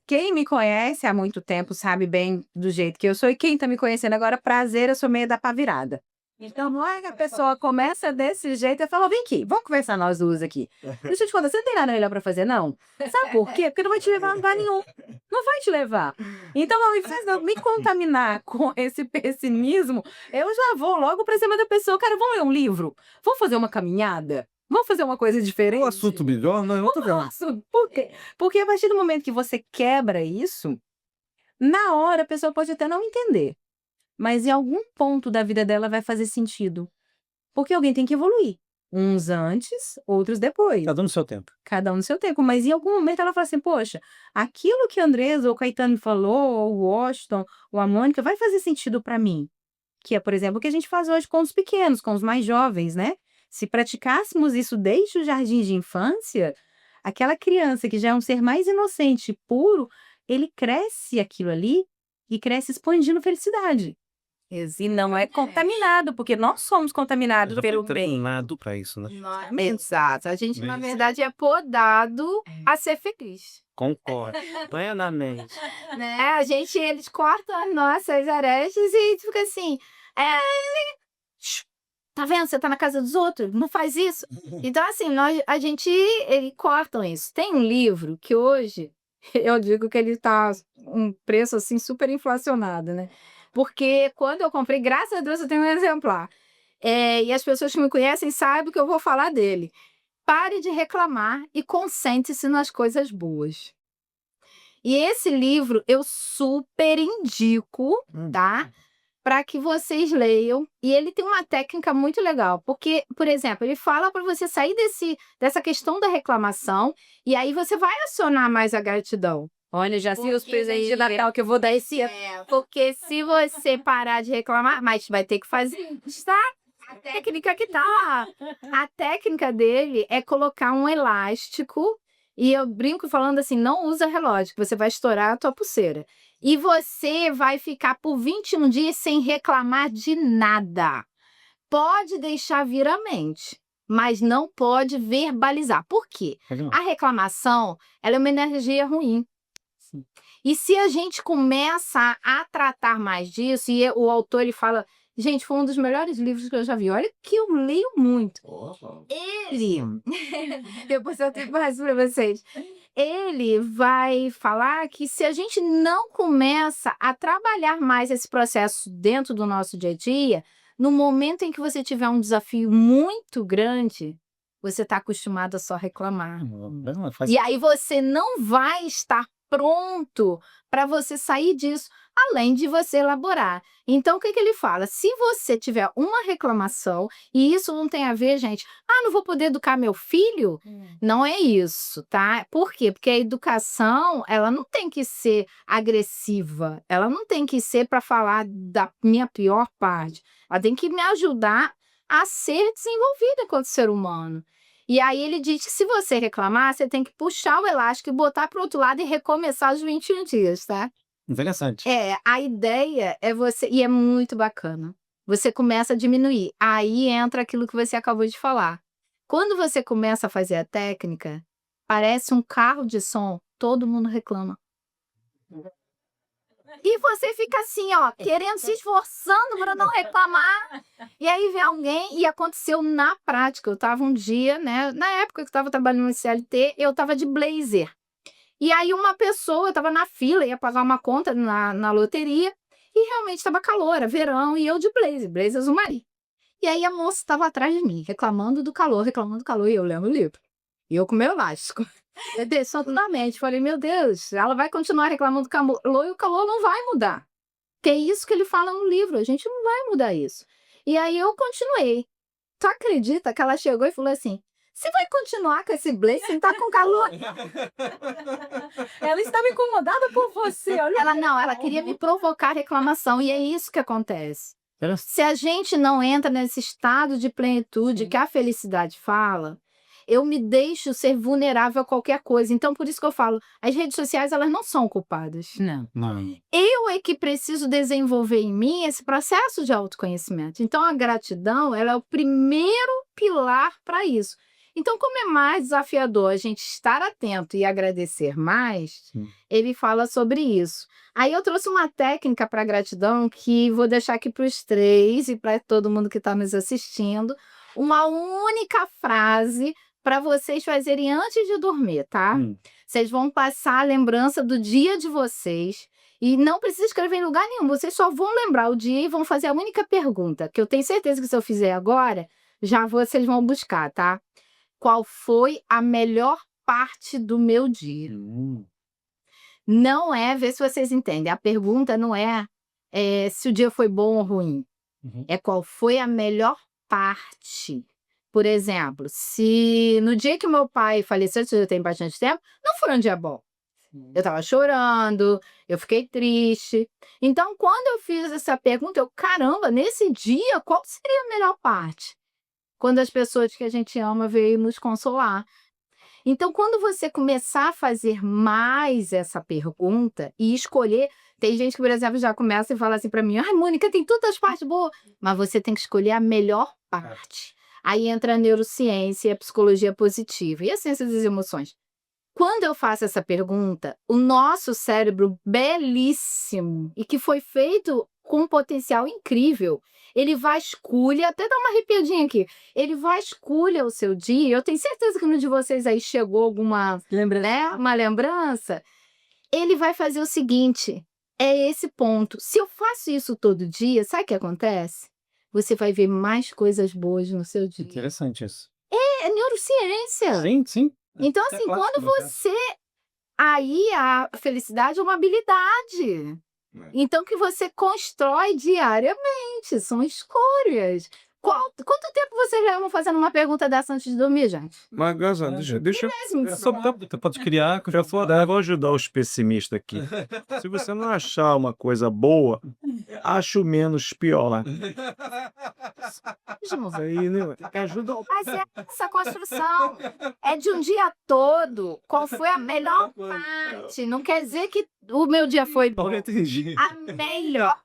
quem me conhece há muito tempo sabe bem do jeito que eu sou, e quem tá me conhecendo agora, prazer, eu sou meio da pá virada. Então, não é que a pessoa começa desse jeito e fala, vem aqui, vamos conversar nós duas aqui. Deixa eu te contar, você não tem nada melhor pra fazer, não? Sabe por quê? Porque não vai te levar a lugar nenhum. Não vai te levar. Então, não me faz não me contaminar com esse pessimismo, eu já vou logo pra cima da pessoa, cara, vamos ler um livro? Vamos fazer uma caminhada? Vamos fazer uma coisa diferente? o assunto melhor, não é outro lugar. Nossa, por quê? Porque a partir do momento que você quebra isso, na hora a pessoa pode até não entender, mas em algum ponto da vida dela vai fazer sentido. Porque alguém tem que evoluir. Uns antes, outros depois. Tá dando seu tempo. Cada um no seu tempo. Mas em algum momento ela fala assim, poxa, aquilo que a Andresa ou o Caetano me falou, ou o Washington, ou a Mônica, vai fazer sentido para mim. Que é, por exemplo, o que a gente faz hoje com os pequenos, com os mais jovens, né? Se praticássemos isso desde o jardim de infância, aquela criança que já é um ser mais inocente e puro, ele cresce aquilo ali e cresce expandindo felicidade. E não é contaminado, porque nós somos contaminados Já pelo foi bem. treinado pra isso, né? Exato. A gente, na Isso. verdade, é podado a ser feliz. Concordo. Plenamente. Né? Eles cortam as nossas arestas e fica assim, tá vendo? Você tá na casa dos outros, não faz isso. Então, assim, eles cortam isso. Tem um livro que hoje, eu digo que ele tá um preço, assim, super inflacionado, né? Porque quando eu comprei, graças a Deus, eu tenho um exemplar. E as pessoas que me conhecem sabem que eu vou falar dele. Pare de reclamar e concentre-se nas coisas boas. E esse livro eu super indico, tá? Para que vocês leiam. E ele tem uma técnica muito legal. Porque, por exemplo, ele fala para você sair dessa questão da reclamação e aí você vai acionar mais a gratidão. Olha, já sei os Porque presentes de daí- Natal que eu vou dar esse ano. Porque se você parar de reclamar, mas vai ter que fazer, está? A técnica que tá. A técnica dele é colocar um elástico e eu brinco falando assim, não usa relógio, que você vai estourar a tua pulseira. E você vai ficar por 21 dias sem reclamar de nada. Pode deixar vir à mente, mas não pode verbalizar. Por quê? A reclamação, ela é uma energia ruim. E se a gente começa a tratar mais disso, e o autor ele fala, gente, foi um dos melhores livros que eu já vi. Olha que eu leio muito. Ele, depois eu tenho mais para vocês. Ele vai falar que se a gente não começa a trabalhar mais esse processo dentro do nosso dia a dia, no momento em que você tiver um desafio muito grande, você está acostumado a só reclamar. Não, faz E aí você não vai estar pronto para você sair disso, além de você elaborar. Então, o que ele fala? Se você tiver uma reclamação, e isso não tem a ver, gente, não vou poder educar meu filho? Não é isso, tá? Por quê? Porque a educação, ela não tem que ser agressiva, ela não tem que ser para falar da minha pior parte, ela tem que me ajudar a ser desenvolvida enquanto ser humano. E aí ele diz que se você reclamar, você tem que puxar o elástico e botar para o outro lado e recomeçar os 21 dias, tá? Interessante. A ideia é você, e é muito bacana, você começa a diminuir, aí entra aquilo que você acabou de falar. Quando você começa a fazer a técnica, parece um carro de som, todo mundo reclama. E você fica assim, ó, querendo, se esforçando para não reclamar. E aí vem alguém, e aconteceu na prática. Eu estava um dia, né? Na época que eu estava trabalhando no CLT, eu estava de blazer. E aí uma pessoa, eu estava na fila, ia pagar uma conta na loteria, e realmente estava calor, era verão, e eu de blazer azul marinho. E aí a moça estava atrás de mim, reclamando do calor, e eu lendo o livro. E eu com meu elástico. Eu descendo na mente, falei, meu Deus, ela vai continuar reclamando do calor e o calor não vai mudar. Que é isso que ele fala no livro, a gente não vai mudar isso. E aí eu continuei. Tu acredita que ela chegou e falou assim, você vai continuar com esse blazer sem estar com calor? Ela estava incomodada por você, olha. Ela queria me provocar reclamação, e é isso que acontece. Se a gente não entra nesse estado de plenitude que a felicidade fala, eu me deixo ser vulnerável a qualquer coisa. Então, por isso que eu falo, as redes sociais, elas não são culpadas. Não. Eu é que preciso desenvolver em mim esse processo de autoconhecimento. Então, a gratidão, ela é o primeiro pilar para isso. Então, como é mais desafiador a gente estar atento e agradecer mais, ele fala sobre isso. Aí eu trouxe uma técnica para gratidão que vou deixar aqui para os 3 e para todo mundo que está nos assistindo. Uma única frase para vocês fazerem antes de dormir, tá? Vocês vão passar a lembrança do dia de vocês e não precisa escrever em lugar nenhum. Vocês só vão lembrar o dia e vão fazer a única pergunta, que eu tenho certeza que se eu fizer agora, já vocês vão buscar, tá? Qual foi a melhor parte do meu dia? Não é, ver se vocês entendem. A pergunta não é, se o dia foi bom ou ruim. É qual foi a melhor parte. Por exemplo, se no dia que meu pai faleceu, isso já tem bastante tempo, não foi um dia bom. Eu estava chorando, eu fiquei triste. Então, quando eu fiz essa pergunta, caramba, nesse dia, qual seria a melhor parte? Quando as pessoas que a gente ama veio nos consolar. Então, quando você começar a fazer mais essa pergunta e escolher, tem gente que, por exemplo, já começa e fala assim para mim, ai, Mônica, tem tantas partes boas, mas você tem que escolher a melhor parte. Aí entra a neurociência, a psicologia positiva e a ciência das emoções. Quando eu faço essa pergunta, o nosso cérebro belíssimo e que foi feito com um potencial incrível, ele vasculha, até dá uma arrepiadinha aqui, ele vasculha o seu dia. Eu tenho certeza que no de vocês aí chegou alguma uma lembrança. Ele vai fazer o seguinte, é esse ponto. Se eu faço isso todo dia, sabe o que acontece? Você vai ver mais coisas boas no seu dia. Interessante isso. É neurociência. Sim. Então, assim, quando você... Aí a felicidade é uma habilidade. Então, que você constrói diariamente. São escolhas. Quanto tempo vocês levam fazendo uma pergunta dessa antes de dormir, gente? Mas, Gaza, deixa Você pode criar. eu vou ajudar os pessimistas aqui. Se você não achar uma coisa boa, acha o menos pior. Mas aí, né? Ajuda. Mas é essa construção. É de um dia todo. Qual foi a melhor parte? Não quer dizer que o meu dia foi bom. Não entendi. A melhor parte.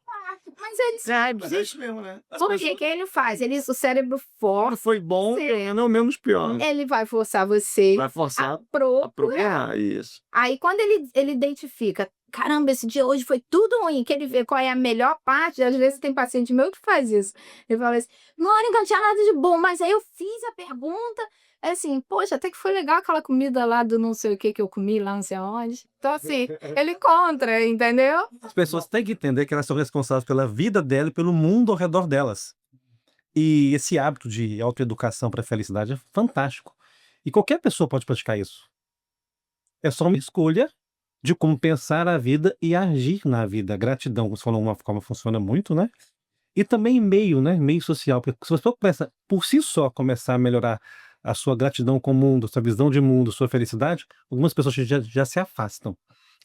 Mas ele sabe. Mas é isso mesmo, né? Por que ele faz? O cérebro força. Foi bom, Sim. não menos pior. Ele vai forçar você Vai forçar a procurar. isso. Aí, quando ele identifica, caramba, esse dia hoje foi tudo ruim, que ele vê qual é a melhor parte, às vezes tem paciente meu que faz isso. Ele fala assim, Mônica, não tinha nada de bom, mas aí eu fiz a pergunta, assim, poxa, até que foi legal aquela comida lá do não sei o que eu comi lá, não sei aonde. Então, assim, ele contra, entendeu? As pessoas têm que entender que elas são responsáveis pela vida dela e pelo mundo ao redor delas. E esse hábito de autoeducação para a felicidade é fantástico. E qualquer pessoa pode praticar isso. É só uma escolha de como pensar a vida e agir na vida. A gratidão, como você falou, uma forma funciona muito, né? E também meio, né? Meio social. Porque se você começa, por si só, começar a melhorar a sua gratidão com o mundo, sua visão de mundo, sua felicidade, algumas pessoas já se afastam.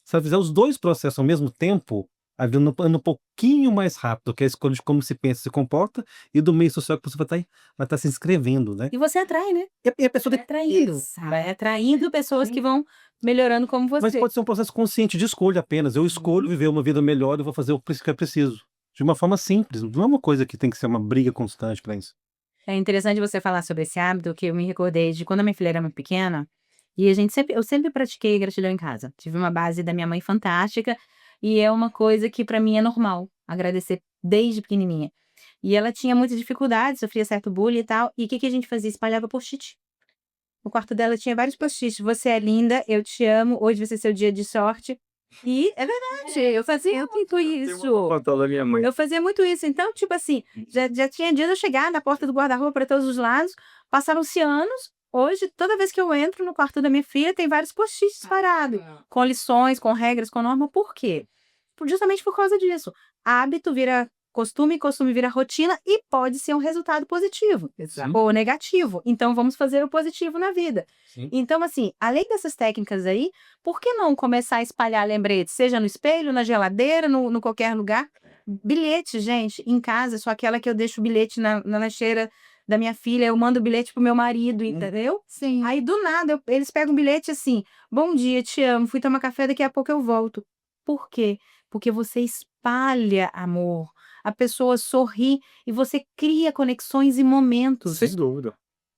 Se ela fizer os dois processos ao mesmo tempo, a vida anda um pouquinho mais rápido, que é a escolha de como se pensa e se comporta, e do meio social que você vai estar se inscrevendo, né? E você atrai, né? E a pessoa Vai tem. atraindo. Vai atraindo pessoas que vão melhorando como Mas você. pode ser um processo consciente de escolha apenas. Eu escolho viver uma vida melhor e vou fazer o que é preciso. De uma forma simples. Não é uma coisa que tem que ser uma briga constante para isso. É interessante você falar sobre esse hábito, que eu me recordei de quando a minha filha era muito pequena, e eu sempre pratiquei gratidão em casa. Tive uma base da minha mãe fantástica, e é uma coisa que para mim é normal, agradecer desde pequenininha. E ela tinha muita dificuldade, sofria certo bullying e tal, e o que que a gente fazia? Espalhava post-it. No quarto dela tinha vários post-its. Você é linda, eu te amo, hoje vai ser seu dia de sorte. E é verdade, eu fazia muito isso. Foto da minha mãe. Eu fazia muito isso. Então, tipo assim, já tinha dia de eu chegar na porta do guarda-roupa para todos os lados, passaram-se anos. Hoje, toda vez que eu entro no quarto da minha filha, tem vários post-its parados, com lições, com regras, com norma. Por quê? Justamente por causa disso. Hábito vira costume, costume vira rotina e pode ser um resultado positivo Exato. ou negativo. Então, vamos fazer o positivo na vida. Sim. Então, assim, além dessas técnicas aí, por que não começar a espalhar lembretes, seja no espelho, na geladeira, no qualquer lugar? Bilhete, gente, em casa, sou aquela que eu deixo o bilhete na lancheira da minha filha, eu mando o bilhete pro meu marido, entendeu? Sim. Aí, do nada, eles pegam um bilhete assim: bom dia, te amo, fui tomar café, daqui a pouco eu volto. Por quê? Porque você espalha amor, a pessoa sorri e você cria conexões e momentos. Sem dúvida.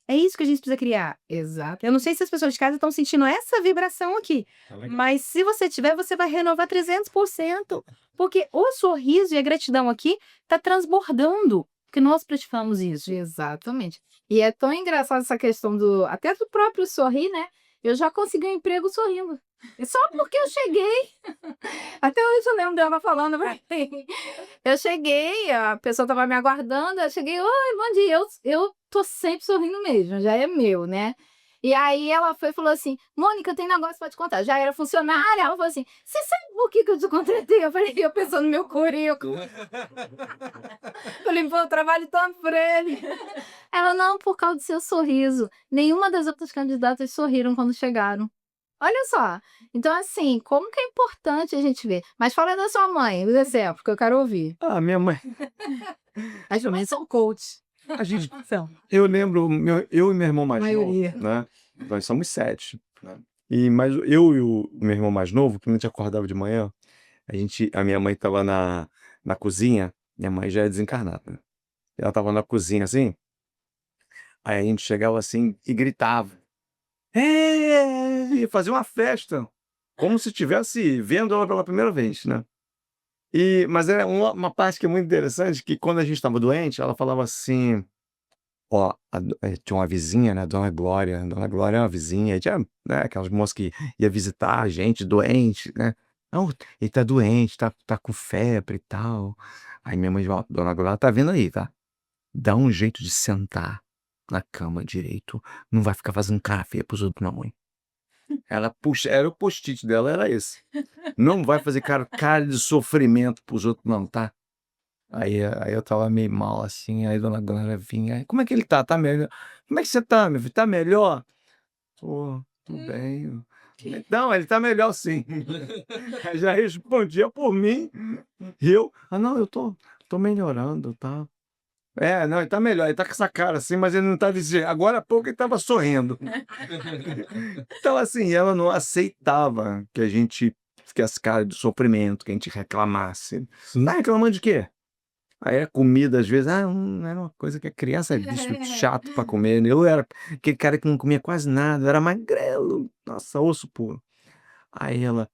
É isso que a gente precisa criar. Exato. Eu não sei se as pessoas de casa estão sentindo essa vibração aqui, mas se você tiver, você vai renovar 300%, porque o sorriso e a gratidão aqui tá transbordando, porque nós praticamos isso. Exatamente. E é tão engraçado essa questão até do próprio sorrir, né? Eu já consegui um emprego sorrindo. E só porque eu cheguei. Até hoje eu lembro dela falando pra mim. Eu cheguei, a pessoa tava me aguardando, eu cheguei, oi, bom dia. Eu tô sempre sorrindo mesmo, já é meu, né? E aí ela foi e falou assim, Mônica, tem negócio pra te contar. Já era funcionária, ela falou assim, você sabe por que eu te contratei? Eu falei, eu pensando no meu currículo. Falei, pô, eu trabalho tanto por ele. Ela, não, por causa do seu sorriso. Nenhuma das outras candidatas sorriram quando chegaram. Olha só. Então, assim, como que é importante a gente ver. Mas fala da sua mãe, os exemplos, que eu quero ouvir. Ah, minha mãe. As mães são coach. A gente, São. eu lembro, eu e meu irmão mais Maioria. novo, né? Nós somos 7, né? Mas eu e o meu irmão mais novo, quando a gente acordava de manhã, a minha mãe estava na cozinha, minha mãe já é desencarnada, né? Ela estava na cozinha assim, aí a gente chegava assim e gritava. E fazia uma festa, como se estivesse vendo ela pela primeira vez, né? Mas é uma parte que é muito interessante, que quando a gente estava doente, ela falava assim, ó, tinha uma vizinha, né, Dona Glória é uma vizinha, tinha, né, aquelas moças que ia visitar a gente doente, né? Não, ele tá doente, tá com febre e tal. Aí minha mãe, ó, Dona Glória tá vendo aí, tá? Dá um jeito de sentar na cama direito, não vai ficar fazendo cara feia pros outros não, mãe. Ela puxa, era o post-it dela, era esse. Não vai fazer cara de sofrimento pros outros não, tá? Aí eu tava meio mal assim, aí Dona Glória vinha, como é que ele tá? Tá melhor? Como é que você tá, meu filho? Tá melhor? Pô, tudo bem. Não, ele tá melhor sim. Aí já respondia por mim. E eu, não, eu tô melhorando, tá? Não, ele tá melhor, ele tá com essa cara assim, mas ele não tá dizendo. Agora há pouco ele tava sorrindo. Então, assim, ela não aceitava que a gente ficasse cara de sofrimento, que a gente reclamasse. Tá reclamando de quê? Aí a comida, às vezes, não era uma coisa que a criança é bicho chato pra comer. Né? Eu era aquele cara que não comia quase nada, eu era magrelo, nossa, osso puro. Aí ela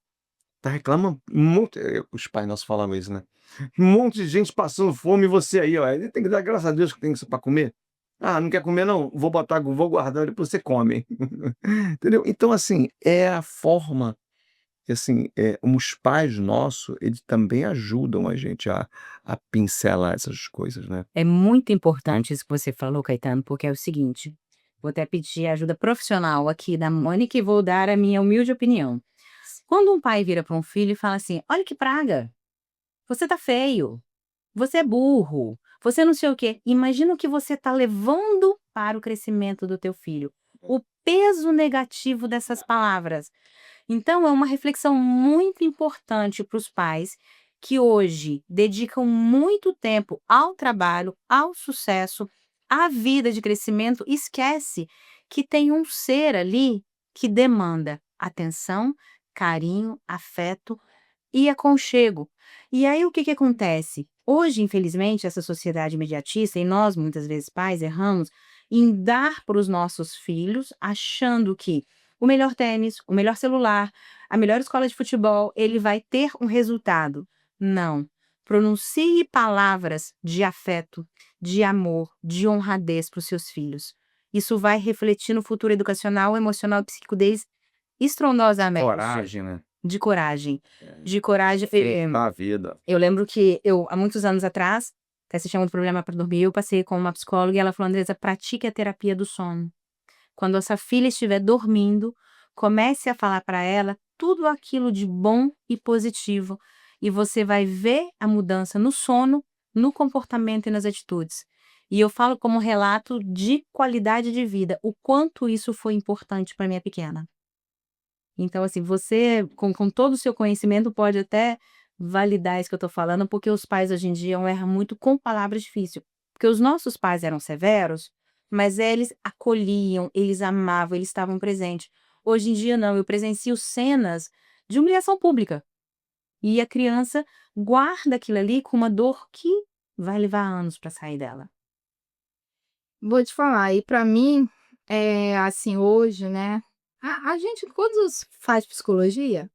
tá reclamando, os pais nossos falavam isso, né? Um monte de gente passando fome e você aí, ó. Ele tem que dar graças a Deus que tem isso pra comer. Não quer comer não? Vou guardar, depois você come. Entendeu? Então, assim, é a forma que, assim, os pais nossos, eles também ajudam a gente a pincelar essas coisas, né? É muito importante isso que você falou, Caetano, porque é o seguinte, vou até pedir ajuda profissional aqui da Mônica e vou dar a minha humilde opinião. Quando um pai vira para um filho e fala assim: olha que praga, você tá feio, você é burro, você não sei o quê. Imagina o que você está levando para o crescimento do teu filho. O peso negativo dessas palavras. Então, é uma reflexão muito importante para os pais que hoje dedicam muito tempo ao trabalho, ao sucesso, à vida de crescimento, esquece que tem um ser ali que demanda atenção, carinho, afeto e aconchego. E aí o que que acontece? Hoje, infelizmente, essa sociedade imediatista, e nós muitas vezes pais erramos em dar para os nossos filhos, achando que o melhor tênis, o melhor celular, a melhor escola de futebol, ele vai ter um resultado. Não. Pronuncie palavras de afeto, de amor, de honradez para os seus filhos. Isso vai refletir no futuro educacional, emocional e psíquico deles estrondosamente. Coragem, né? De coragem. É. De coragem. Na vida. Eu lembro que há muitos anos atrás, até se tinha muito problema para dormir, eu passei com uma psicóloga e ela falou: Andresa, pratique a terapia do sono. Quando essa filha estiver dormindo, comece a falar para ela tudo aquilo de bom e positivo, e você vai ver a mudança no sono, no comportamento e nas atitudes. E eu falo como relato de qualidade de vida, o quanto isso foi importante para minha pequena. Então, assim, você, com todo o seu conhecimento, pode até validar isso que eu estou falando, porque os pais hoje em dia erram muito com palavras difíceis. Porque os nossos pais eram severos, mas eles acolhiam, eles amavam, eles estavam presentes. Hoje em dia, não, eu presencio cenas de humilhação pública. E a criança guarda aquilo ali com uma dor que vai levar anos para sair dela. Vou te falar, e para mim, assim, hoje, né, a gente quando faz psicologia,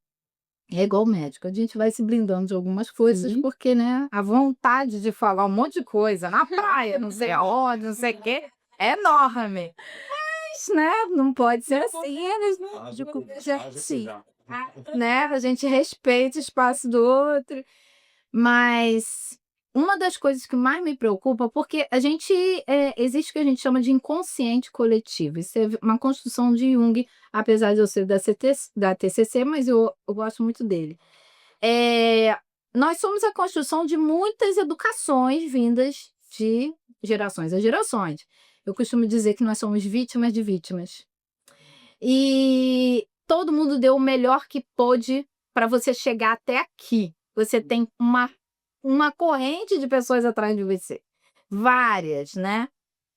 é igual médico, a gente vai se blindando de algumas coisas, Uhum. porque, né, a vontade de falar um monte de coisa na praia, não sei aonde, não sei o quê, é enorme. Mas, né, não pode ser assim, eles não né, a gente respeita o espaço do outro, mas uma das coisas que mais me preocupa, porque a gente, existe o que a gente chama de inconsciente coletivo, isso é uma construção de Jung, apesar de eu ser da TCC, mas eu gosto muito dele. Nós somos a construção de muitas educações vindas de gerações a gerações. Eu costumo dizer que nós somos vítimas de vítimas. E todo mundo deu o melhor que pôde para você chegar até aqui. Você tem uma corrente de pessoas atrás de você. Várias, né?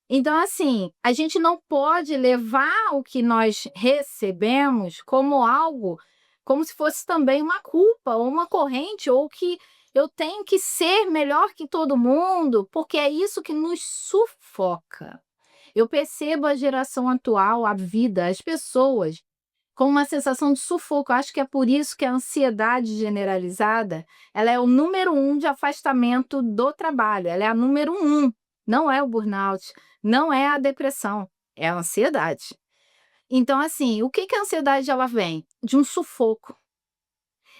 Então, assim, a gente não pode levar o que nós recebemos como algo, como se fosse também uma culpa, ou uma corrente, ou que eu tenho que ser melhor que todo mundo, porque é isso que nos sufoca. Eu percebo a geração atual, a vida, as pessoas, com uma sensação de sufoco. Eu acho que é por isso que a ansiedade generalizada, ela é o número 1 de afastamento do trabalho, ela é a número 1, não é o burnout, não é a depressão, é a ansiedade. Então, assim, o que que a ansiedade ela vem? De um sufoco.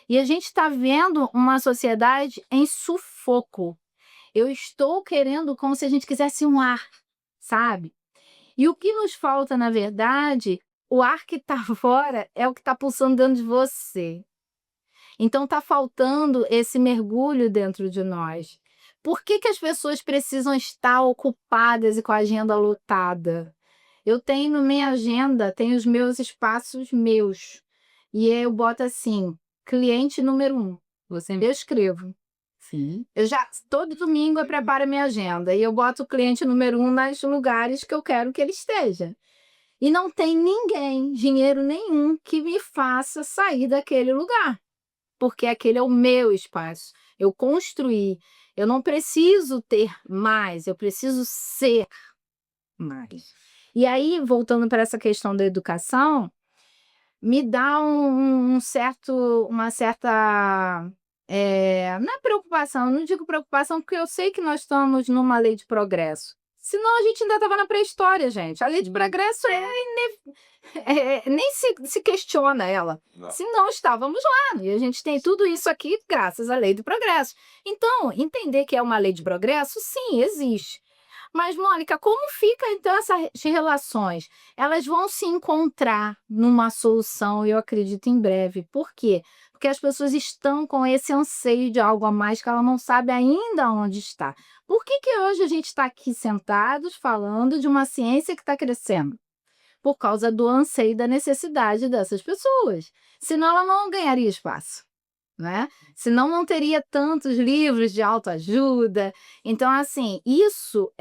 E a gente está vendo uma sociedade em sufoco. Eu estou querendo como se a gente quisesse um ar, sabe? E o que nos falta, na verdade, o ar que está fora é o que está pulsando dentro de você. Então está faltando esse mergulho dentro de nós. Por que que as pessoas precisam estar ocupadas e com a agenda lotada? Eu tenho na minha agenda, tenho os meus espaços meus. E eu boto assim, cliente número 1. Você Eu escrevo. Sim. Todo domingo eu preparo a minha agenda e eu boto o cliente número 1 nos lugares que eu quero que ele esteja. E não tem ninguém, dinheiro nenhum, que me faça sair daquele lugar. Porque aquele é o meu espaço. Eu construí. Eu não preciso ter mais, eu preciso ser mais. E aí, voltando para essa questão da educação, me dá uma certa não é preocupação, eu não digo preocupação porque eu sei que nós estamos numa lei de progresso. Senão a gente ainda estava na pré-história, gente. A lei de progresso nem se questiona ela. Não. Senão estávamos lá. E a gente tem tudo isso aqui graças à lei do progresso. Então, entender que é uma lei de progresso, sim, existe. Mas, Mônica, como fica então essas relações? Elas vão se encontrar numa solução, eu acredito, em breve. Por quê? Porque as pessoas estão com esse anseio de algo a mais que ela não sabe ainda onde está. Por que que hoje a gente está aqui sentados falando de uma ciência que está crescendo? Por causa do anseio e da necessidade dessas pessoas. Senão ela não ganharia espaço, né? Senão não teria tantos livros de autoajuda. Então, assim, isso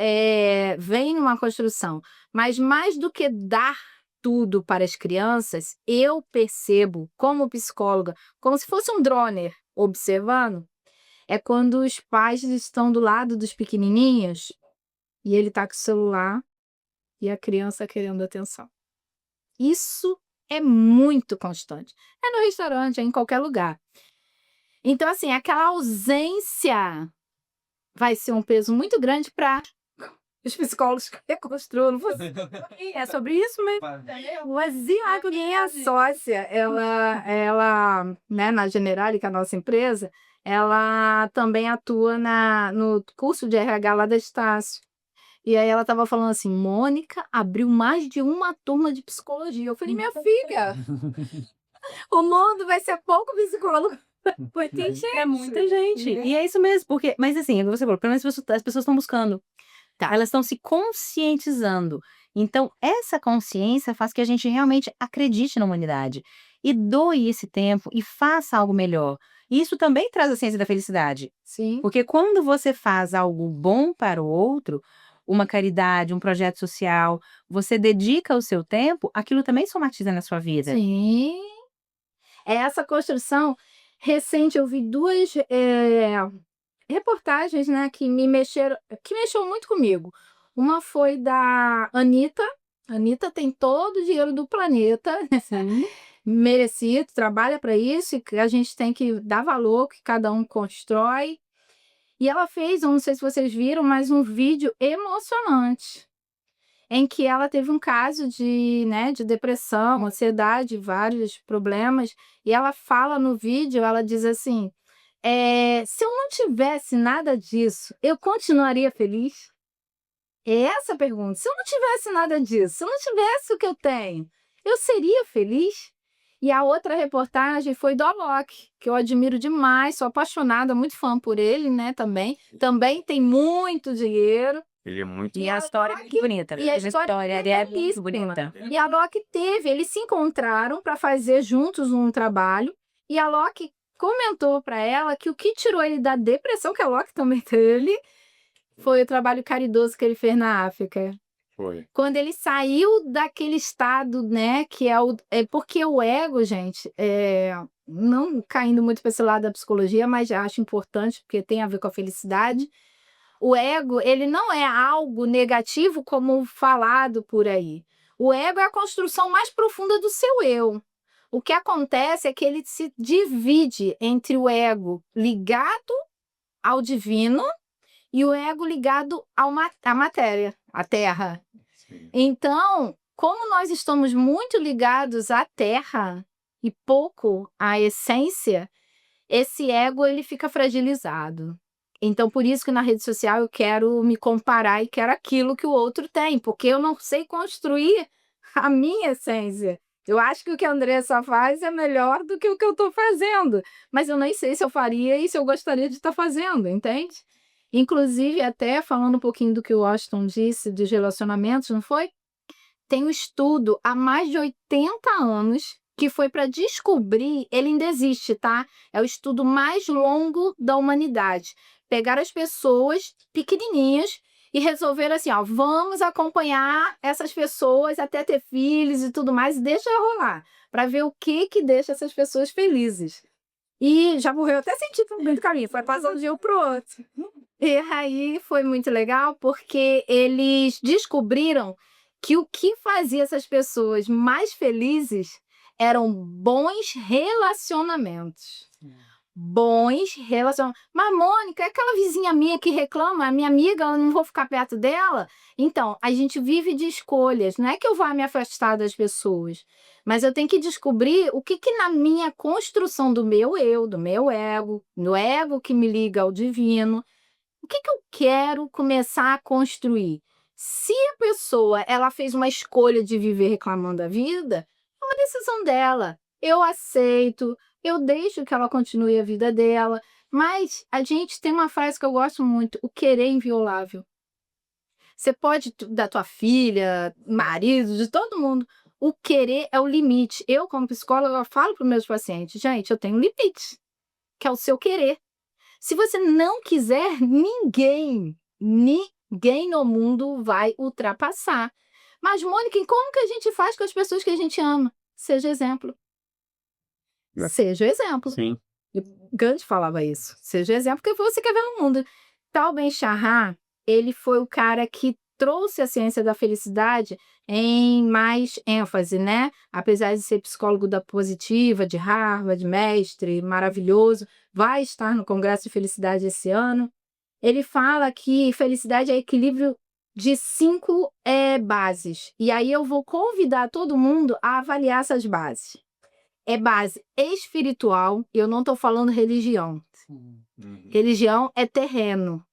vem numa construção. Mas mais do que dar tudo para as crianças, eu percebo, como psicóloga, como se fosse um droner observando, é quando os pais estão do lado dos pequenininhos e ele está com o celular e a criança querendo atenção. Isso é muito constante. É no restaurante, é em qualquer lugar. Então, assim, aquela ausência vai ser um peso muito grande para os psicólogos que reconstruam. É sobre isso mesmo. Mas a minha sócia, ela, né, na Generali, que é a nossa empresa, ela também atua no curso de RH lá da Estácio. E aí ela estava falando assim, Mônica abriu mais de uma turma de psicologia. Eu falei, minha filha, o mundo vai ser pouco psicólogo. É muita gente. E é isso mesmo, porque, mas assim, você falou, pelo menos as pessoas estão buscando. Tá. Elas estão se conscientizando. Então, essa consciência faz que a gente realmente acredite na humanidade e doe esse tempo e faça algo melhor. E isso também traz a ciência da felicidade. Sim. Porque quando você faz algo bom para o outro, uma caridade, um projeto social, você dedica o seu tempo, aquilo também somatiza na sua vida. Sim. É essa construção. Recente, eu vi duas reportagens, né, que mexeu muito comigo. Uma foi da Anitta. A Anitta tem todo o dinheiro do planeta, merecido, trabalha para isso, e que a gente tem que dar valor, que cada um constrói. E ela fez, eu não sei se vocês viram, mas um vídeo emocionante, em que ela teve um caso de depressão, ansiedade, vários problemas, e ela fala no vídeo, ela diz assim, se eu não tivesse nada disso, eu continuaria feliz? É essa a pergunta. Se eu não tivesse nada disso, se eu não tivesse o que eu tenho, eu seria feliz? E a outra reportagem foi do Alok, que eu admiro demais, sou apaixonada, muito fã por ele, né, também. Também tem muito dinheiro. Ele é muito. E a história é muito bonita. E a história é muito belíssima. bonita. E a Alok eles se encontraram para fazer juntos um trabalho, e a Alok comentou para ela que o que tirou ele da depressão, que a Alok também teve, foi o trabalho caridoso que ele fez na África. Foi. Quando ele saiu daquele estado, né, que é porque o ego, gente, não caindo muito para esse lado da psicologia, mas acho importante, porque tem a ver com a felicidade. O ego, ele não é algo negativo como falado por aí. O ego é a construção mais profunda do seu eu. O que acontece é que ele se divide entre o ego ligado ao divino e o ego ligado à matéria, à terra. Sim. Então, como nós estamos muito ligados à terra e pouco à essência, esse ego ele fica fragilizado. Então, por isso que na rede social eu quero me comparar e quero aquilo que o outro tem, porque eu não sei construir a minha essência. Eu acho que o que a Andressa faz é melhor do que o que eu estou fazendo, mas eu nem sei se eu faria e se eu gostaria de estar fazendo, entende? Inclusive, até falando um pouquinho do que o Washington disse dos relacionamentos, não foi? Tem um estudo há mais de 80 anos que foi para descobrir, ele ainda existe, tá? É o estudo mais longo da humanidade. Pegaram as pessoas pequenininhas e resolveram assim, ó, vamos acompanhar essas pessoas até ter filhos e tudo mais, e deixa rolar, para ver o que deixa essas pessoas felizes. E já morreu até sentido no meio do caminho, foi passando de um dia pro outro. E aí foi muito legal porque eles descobriram que o que fazia essas pessoas mais felizes eram bons relacionamentos. Bons relacionamentos. Mas, Mônica, é aquela vizinha minha que reclama, a minha amiga, eu não vou ficar perto dela? Então, a gente vive de escolhas. Não é que eu vá me afastar das pessoas, mas eu tenho que descobrir o que na minha construção do meu eu, do meu ego, no ego que me liga ao divino, O que que eu quero começar a construir? Se a pessoa ela fez uma escolha de viver reclamando da vida, é uma decisão dela. Eu aceito, eu deixo que ela continue a vida dela, mas a gente tem uma frase que eu gosto muito: o querer é inviolável. Você pode, da tua filha, marido, de todo mundo, o querer é o limite. Eu, como psicóloga, eu falo para os meus pacientes: gente, eu tenho um limite, que é o seu querer. Se você não quiser, ninguém no mundo vai ultrapassar. Mas, Mônica, e como que a gente faz com as pessoas que a gente ama? Seja exemplo. Seja o exemplo. Sim. Gandhi falava isso. Seja o exemplo que você quer ver no mundo. Tal Ben-Shahar, ele foi o cara que trouxe a ciência da felicidade em mais ênfase, né? Apesar de ser psicólogo da Positiva, de Harvard, mestre, maravilhoso, vai estar no Congresso de Felicidade esse ano. Ele fala que felicidade é equilíbrio de 5 bases. E aí eu vou convidar todo mundo a avaliar essas bases. É base espiritual, eu não estou falando religião. Sim. Religião é terreno.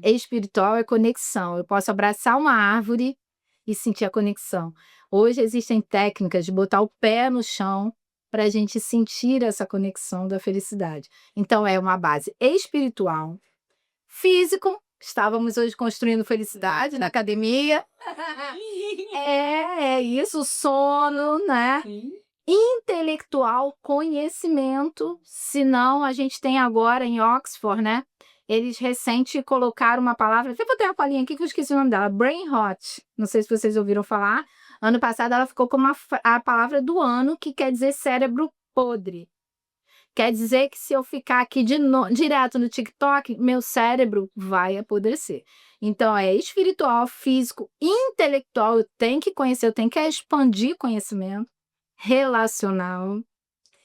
Espiritual é conexão. Eu posso abraçar uma árvore e sentir a conexão. Hoje existem técnicas de botar o pé no chão para a gente sentir essa conexão da felicidade. Então, é uma base espiritual, físico. Estávamos hoje construindo felicidade na academia. É isso, sono, né? Intelectual, conhecimento. Senão, a gente tem agora em Oxford, né? Eles recente colocaram uma palavra, até botei uma palhinha aqui que eu esqueci o nome dela, brain rot. Não sei se vocês ouviram falar. Ano passado ela ficou como a palavra do ano, que quer dizer cérebro podre. Quer dizer que se eu ficar aqui direto no TikTok, meu cérebro vai apodrecer. Então, é espiritual, físico, intelectual, eu tenho que conhecer, eu tenho que expandir conhecimento, relacional,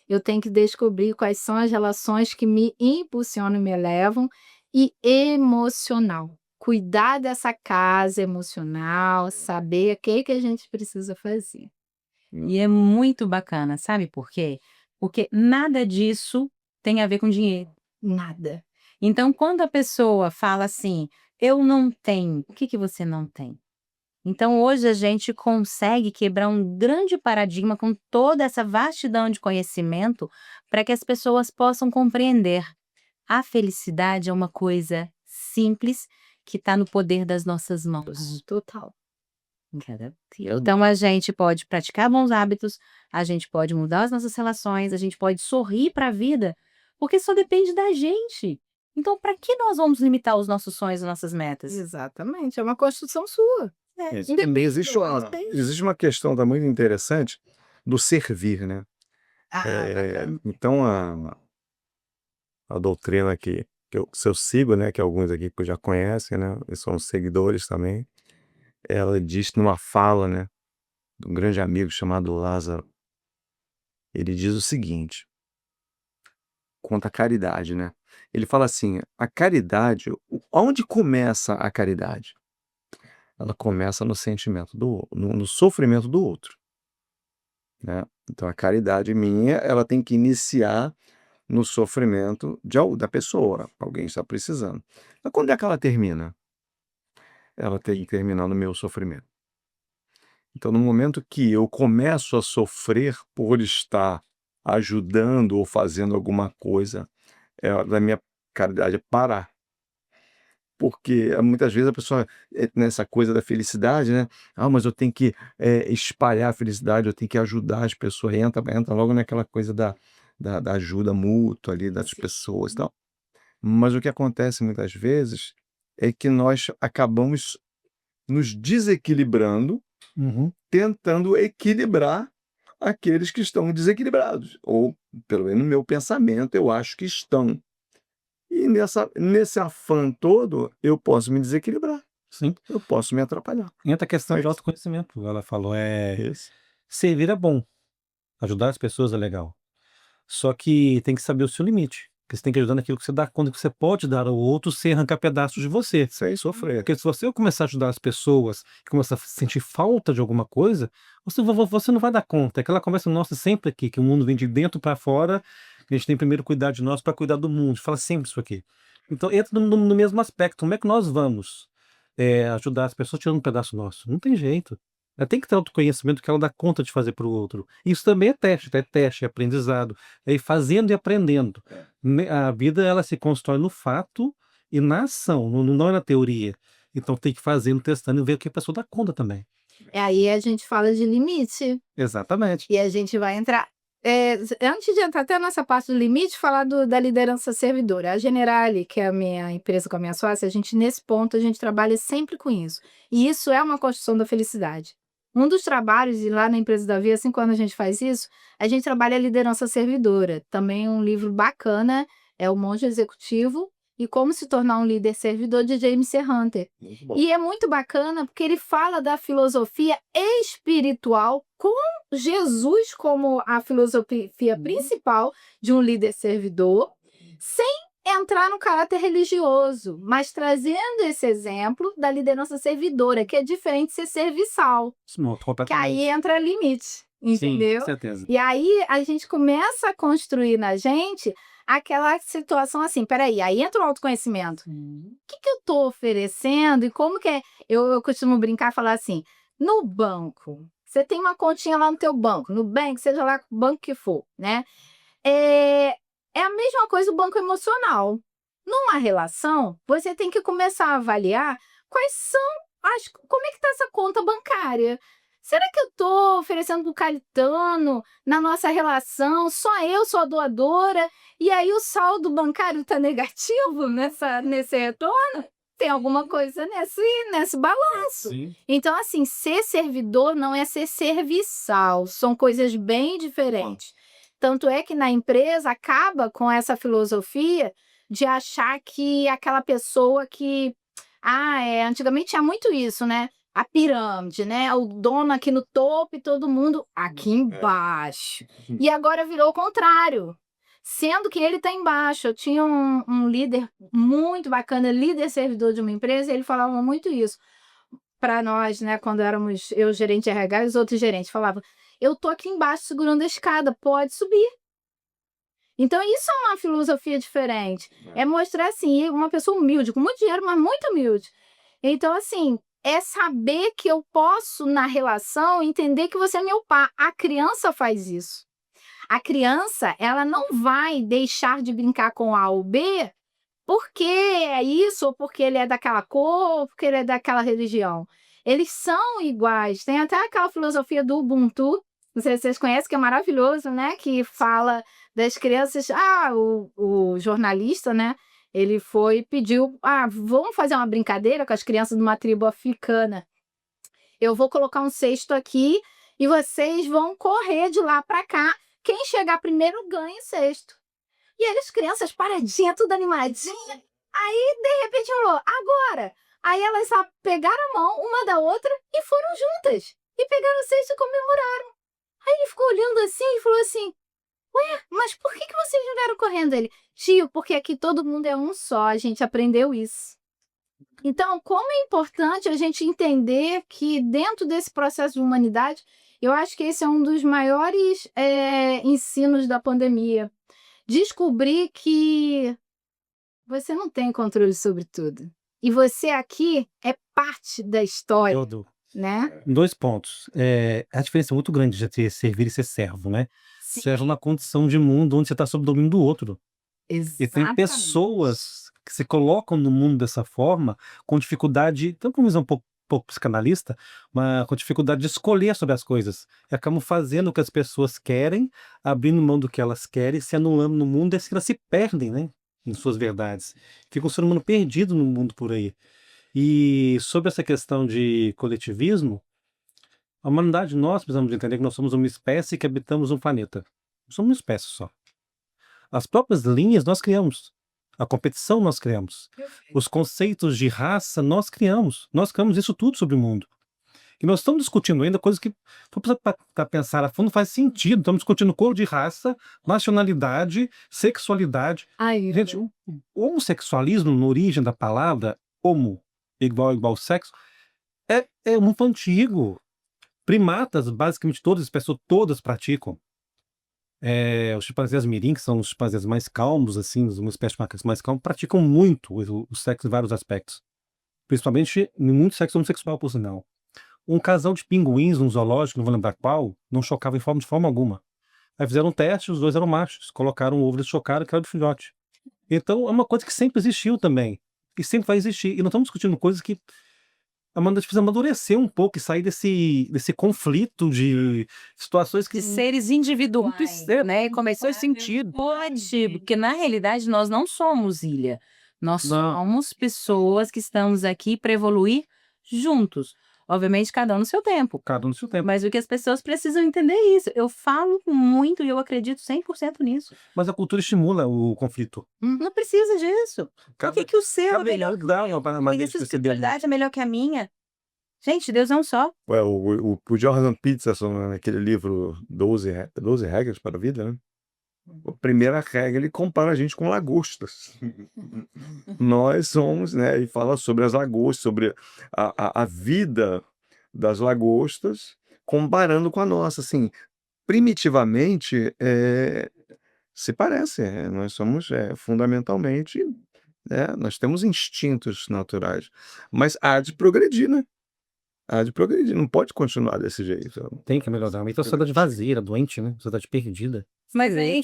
eu tenho que descobrir quais são as relações que me impulsionam e me elevam, e emocional. Cuidar dessa casa emocional, saber o que a gente precisa fazer. E é muito bacana, sabe por quê? Porque nada disso tem a ver com dinheiro. Nada. Então, quando a pessoa fala assim, eu não tenho, o que que você não tem? Então, hoje a gente consegue quebrar um grande paradigma com toda essa vastidão de conhecimento para que as pessoas possam compreender. A felicidade é uma coisa simples que está no poder das nossas mãos. Total. Então, a gente pode praticar bons hábitos, a gente pode mudar as nossas relações, a gente pode sorrir para a vida, porque só depende da gente. Então, para que nós vamos limitar os nossos sonhos e nossas metas? Exatamente. É uma construção sua. Também existe uma questão também muito interessante do servir, né? Então, a doutrina que eu sigo, né, que alguns aqui que já conhecem, né, e são seguidores também, ela diz numa fala, né, de um grande amigo chamado Lázaro, ele diz o seguinte, quanto à caridade, né? Ele fala assim, a caridade, onde começa a caridade? Ela começa no sentimento no sofrimento do outro, né? Então a caridade minha, ela tem que iniciar no sofrimento da pessoa, alguém está precisando. Mas quando é que ela termina? Ela tem que terminar no meu sofrimento. Então, no momento que eu começo a sofrer por estar ajudando ou fazendo alguma coisa, da minha caridade é parar. Porque muitas vezes a pessoa, nessa coisa da felicidade, né? Ah, mas eu tenho que espalhar a felicidade, eu tenho que ajudar as pessoas. Entra logo naquela coisa da ajuda mútua ali das pessoas e tal. Mas o que acontece muitas vezes é que nós acabamos nos desequilibrando, tentando equilibrar aqueles que estão desequilibrados. Ou, pelo menos no meu pensamento, eu acho que estão. E nesse afã todo, eu posso me desequilibrar. Sim. Eu posso me atrapalhar. Entra a questão de autoconhecimento. Ela falou, servir é bom, ajudar as pessoas é legal. Só que tem que saber o seu limite. Porque você tem que ajudar naquilo que você dá conta que você pode dar ao outro sem arrancar pedaços de você. Sem sofrer. Porque se você começar a ajudar as pessoas e começar a sentir falta de alguma coisa, você não vai dar conta. É aquela conversa nossa sempre aqui, que o mundo vem de dentro para fora, que a gente tem primeiro que cuidar de nós para cuidar do mundo. A gente fala sempre isso aqui. Então entra no mesmo aspecto. Como é que nós vamos ajudar as pessoas tirando um pedaço nosso? Não tem jeito. Ela tem que ter autoconhecimento que ela dá conta de fazer para o outro. Isso também é teste, é aprendizado. É ir fazendo e aprendendo. A vida ela se constrói no fato e na ação, não é na teoria. Então tem que ir fazendo, testando e ver o que a pessoa dá conta também. Aí a gente fala de limite. Exatamente. E a gente vai entrar. Antes de entrar até nessa parte do limite, falar da liderança servidora. A Generali, que é a minha empresa com a minha sócia, nesse ponto, a gente trabalha sempre com isso. E isso é uma construção da felicidade. Um dos trabalhos, e lá na empresa da Via, assim, quando a gente faz isso, a gente trabalha a liderança servidora. Também um livro bacana é O Monge Executivo e Como Se Tornar um Líder Servidor, de James C. Hunter. Muito bom. E é muito bacana porque ele fala da filosofia espiritual com Jesus como a filosofia principal de um líder servidor, sem entrar no caráter religioso, mas trazendo esse exemplo da liderança servidora, que é diferente de ser serviçal, que aí entra limite, Sim, entendeu? com certeza. E aí a gente começa a construir na gente aquela situação assim, peraí, aí entra o autoconhecimento. O que eu estou oferecendo e como que é? Eu costumo brincar e falar assim, no banco, você tem uma continha lá no teu banco, no Nubank, seja lá o banco que for, né? É a mesma coisa o banco emocional. Numa relação, você tem que começar a avaliar quais são como é que está essa conta bancária. Será que eu estou oferecendo pro Caetano na nossa relação? Só eu sou a doadora? E aí o saldo bancário está negativo nesse retorno? Tem alguma coisa nesse balanço. Sim. Então, assim, ser servidor não é ser serviçal. São coisas bem diferentes. Tanto é que na empresa acaba com essa filosofia de achar que aquela pessoa que... antigamente tinha muito isso, né? A pirâmide, né? O dono aqui no topo e todo mundo aqui embaixo. E agora virou o contrário. Sendo que ele está embaixo. Eu tinha um líder muito bacana, líder servidor de uma empresa, e ele falava muito isso para nós, né? Quando éramos eu, gerente de RH, e os outros gerentes falavam: eu tô aqui embaixo segurando a escada, pode subir. Então, isso é uma filosofia diferente. É mostrar, assim, uma pessoa humilde, com muito dinheiro, mas muito humilde. Então, assim, é saber que eu posso, na relação, entender que você é meu par. A criança faz isso. A criança, ela não vai deixar de brincar com A ou B porque é isso, ou porque ele é daquela cor, ou porque ele é daquela religião. Eles são iguais. Tem até aquela filosofia do Ubuntu, não sei se vocês conhecem, que é maravilhoso, né? Que fala das crianças. O jornalista, né? Ele pediu, vamos fazer uma brincadeira com as crianças de uma tribo africana. Eu vou colocar um cesto aqui e vocês vão correr de lá para cá. Quem chegar primeiro ganha o cesto. E eles, crianças paradinhas, tudo animadinha. Aí, de repente, falou, agora. Aí elas só pegaram a mão uma da outra e foram juntas. E pegaram o cesto e comemoraram. Aí ele ficou olhando assim e falou assim, ué, mas por que vocês não vieram correndo? Ele, tio, porque aqui todo mundo é um só, a gente aprendeu isso. Então, como é importante a gente entender que dentro desse processo de humanidade, eu acho que esse é um dos maiores ensinos da pandemia. Descobrir que você não tem controle sobre tudo. E você aqui é parte da história, né? 2 pontos. A diferença é muito grande de ter servir e ser servo, né? Sim. Servo é uma condição de mundo onde você está sob o domínio do outro. E tem Exatamente. pessoas que se colocam no mundo dessa forma com dificuldade, tanto com uma visão um pouco psicanalista, mas com dificuldade de escolher sobre as coisas. E acabam fazendo o que as pessoas querem, abrindo mão do que elas querem, se anulando no mundo, e assim elas se perdem, né? Em suas verdades. Fica um ser humano perdido no mundo por aí. E sobre essa questão de coletivismo, a humanidade, nós precisamos entender que nós somos uma espécie que habitamos um planeta. Nós somos uma espécie só. As próprias linhas nós criamos. A competição nós criamos. Os conceitos de raça nós criamos. Nós criamos isso tudo sobre o mundo. E nós estamos discutindo ainda coisas que, para pensar a fundo, faz sentido. Estamos discutindo cor de raça, nacionalidade, sexualidade. Ai, Gente, o homossexualismo, na origem da palavra, homo, igual sexo, é muito antigo. Primatas, basicamente todas as pessoas, todas praticam. Os chimpanzés mirim, que são os chimpanzés mais calmos, assim, uma espécie de macacos mais calmos, praticam muito o sexo em vários aspectos. Principalmente em muito sexo homossexual, por sinal. Um casal de pinguins num zoológico, não vou lembrar qual, não chocava de forma alguma. Aí fizeram um teste, os dois eram machos, colocaram o ovo, eles chocaram, que era do filhote. Então é uma coisa que sempre existiu também, e sempre vai existir. E não estamos discutindo coisas que Amanda, a gente precisa amadurecer um pouco e sair desse conflito de situações que De seres não individuais, precisa, né? não faz Começou sentido. pode, porque na realidade nós não somos ilha. Nós Não, somos pessoas que estamos aqui para evoluir juntos. Obviamente, cada um no seu tempo. cada um no seu tempo. Mas o que as pessoas precisam entender é isso. Eu falo muito e eu acredito 100% nisso. Mas a cultura estimula o conflito. Não precisa disso. Por que Cada, que o seu é cada melhor? lugar é uma Por que maneira a de sua perceber a gente. espiritualidade é melhor que a minha? Gente, Deus é um só. Ué, o Jordan Peterson, naquele livro 12 regras para a vida, né? A primeira regra, ele compara a gente com lagostas. Nós somos, né? E fala sobre as lagostas, sobre a vida das lagostas, comparando com a nossa. Assim, primitivamente, se parece. Nós somos, fundamentalmente, nós temos instintos naturais. Mas há de progredir, né? Há de progredir. Não pode continuar desse jeito. Tem que melhorar. Então, sociedade vazia, doente, né? Sociedade perdida. Mas aí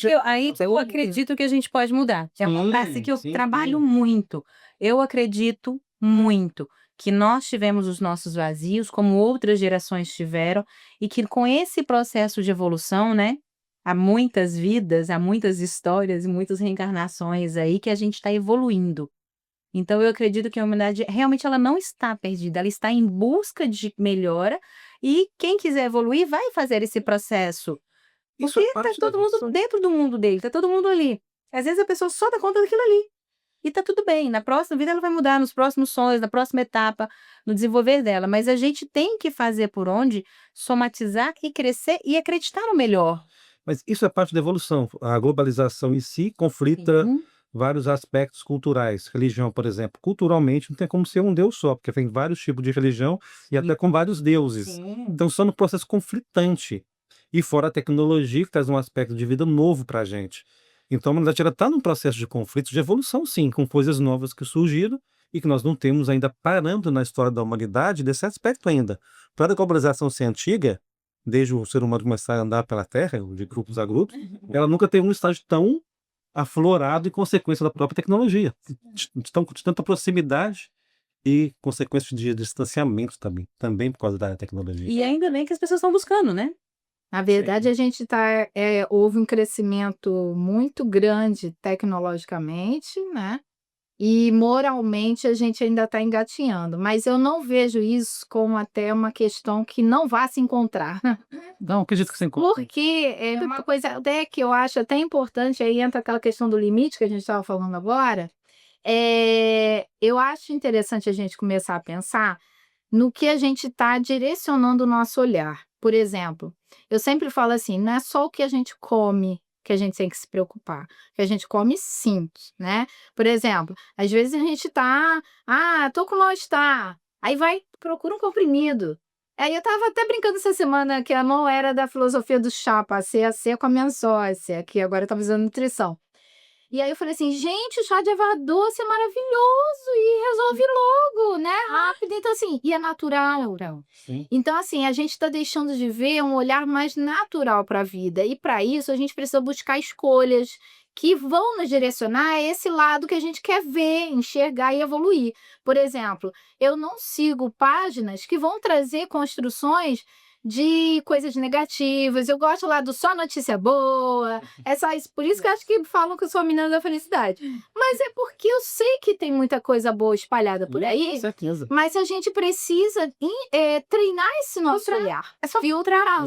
eu acredito que a gente pode mudar. É uma frase que eu Sim, trabalho sim. muito. Eu acredito muito que nós tivemos os nossos vazios, como outras gerações tiveram, e que com esse processo de evolução, né? Há muitas vidas, há muitas histórias e muitas reencarnações aí que a gente está evoluindo. Então eu acredito que a humanidade realmente ela não está perdida, ela está em busca de melhora e quem quiser evoluir vai fazer esse processo. Isso Porque é tá parte da todo mundo evolução. dentro do mundo dele, tá todo mundo ali. Às vezes a pessoa só dá conta daquilo ali. E tá tudo bem. Na próxima vida ela vai mudar, nos próximos sonhos, na próxima etapa, no desenvolver dela. Mas a gente tem que fazer por onde somatizar e crescer e acreditar no melhor. Mas isso é parte da evolução. A globalização em si conflita Sim. vários aspectos culturais. Religião, por exemplo, culturalmente não tem como ser um Deus só, porque tem vários tipos de religião e até com vários deuses. Sim. Então, só no processo conflitante. E fora a tecnologia, que traz um aspecto de vida novo para a gente. Então, a humanidade está num processo de conflito, de evolução, sim, com coisas novas que surgiram e que nós não temos ainda parâmetro na história da humanidade desse aspecto ainda. Para a globalização ser antiga, desde o ser humano começar a andar pela Terra, de grupos a grupos, ela nunca teve um estágio tão aflorado em consequência da própria tecnologia, de tanta proximidade e consequência de distanciamento também por causa da tecnologia. E ainda bem que as pessoas estão buscando, né? Na verdade, a gente houve um crescimento muito grande tecnologicamente, né? E moralmente a gente ainda está engatinhando, mas eu não vejo isso como até uma questão que não vá se encontrar. Não, acredito que você encontra. Porque é uma coisa até que eu acho até importante, aí entra aquela questão do limite que a gente estava falando agora. Eu acho interessante a gente começar a pensar no que a gente está direcionando o nosso olhar. Por exemplo, eu sempre falo assim, não é só o que a gente come que a gente tem que se preocupar, que a gente come sim, né? Por exemplo, às vezes a gente tá, tô com mal-estar, aí vai, procura um comprimido. Aí eu tava até brincando essa semana que a mão era da filosofia do chá, passei a ser com a minha sócia, que agora tá fazendo nutrição. E aí eu falei assim, gente, o chá de erva doce é maravilhoso e resolve logo, né? Rápido. Então, assim, e é natural. Sim. Então, assim, a gente está deixando de ver um olhar mais natural para a vida. E para isso, a gente precisa buscar escolhas que vão nos direcionar a esse lado que a gente quer ver, enxergar e evoluir. Por exemplo, eu não sigo páginas que vão trazer construções de coisas negativas. Eu gosto lá do só notícia boa. Por isso que eu acho que falam que eu sou a menina da felicidade. Mas é porque eu sei que tem muita coisa boa espalhada por Com aí. certeza. Mas a gente precisa treinar esse nosso olhar. É só filtrar.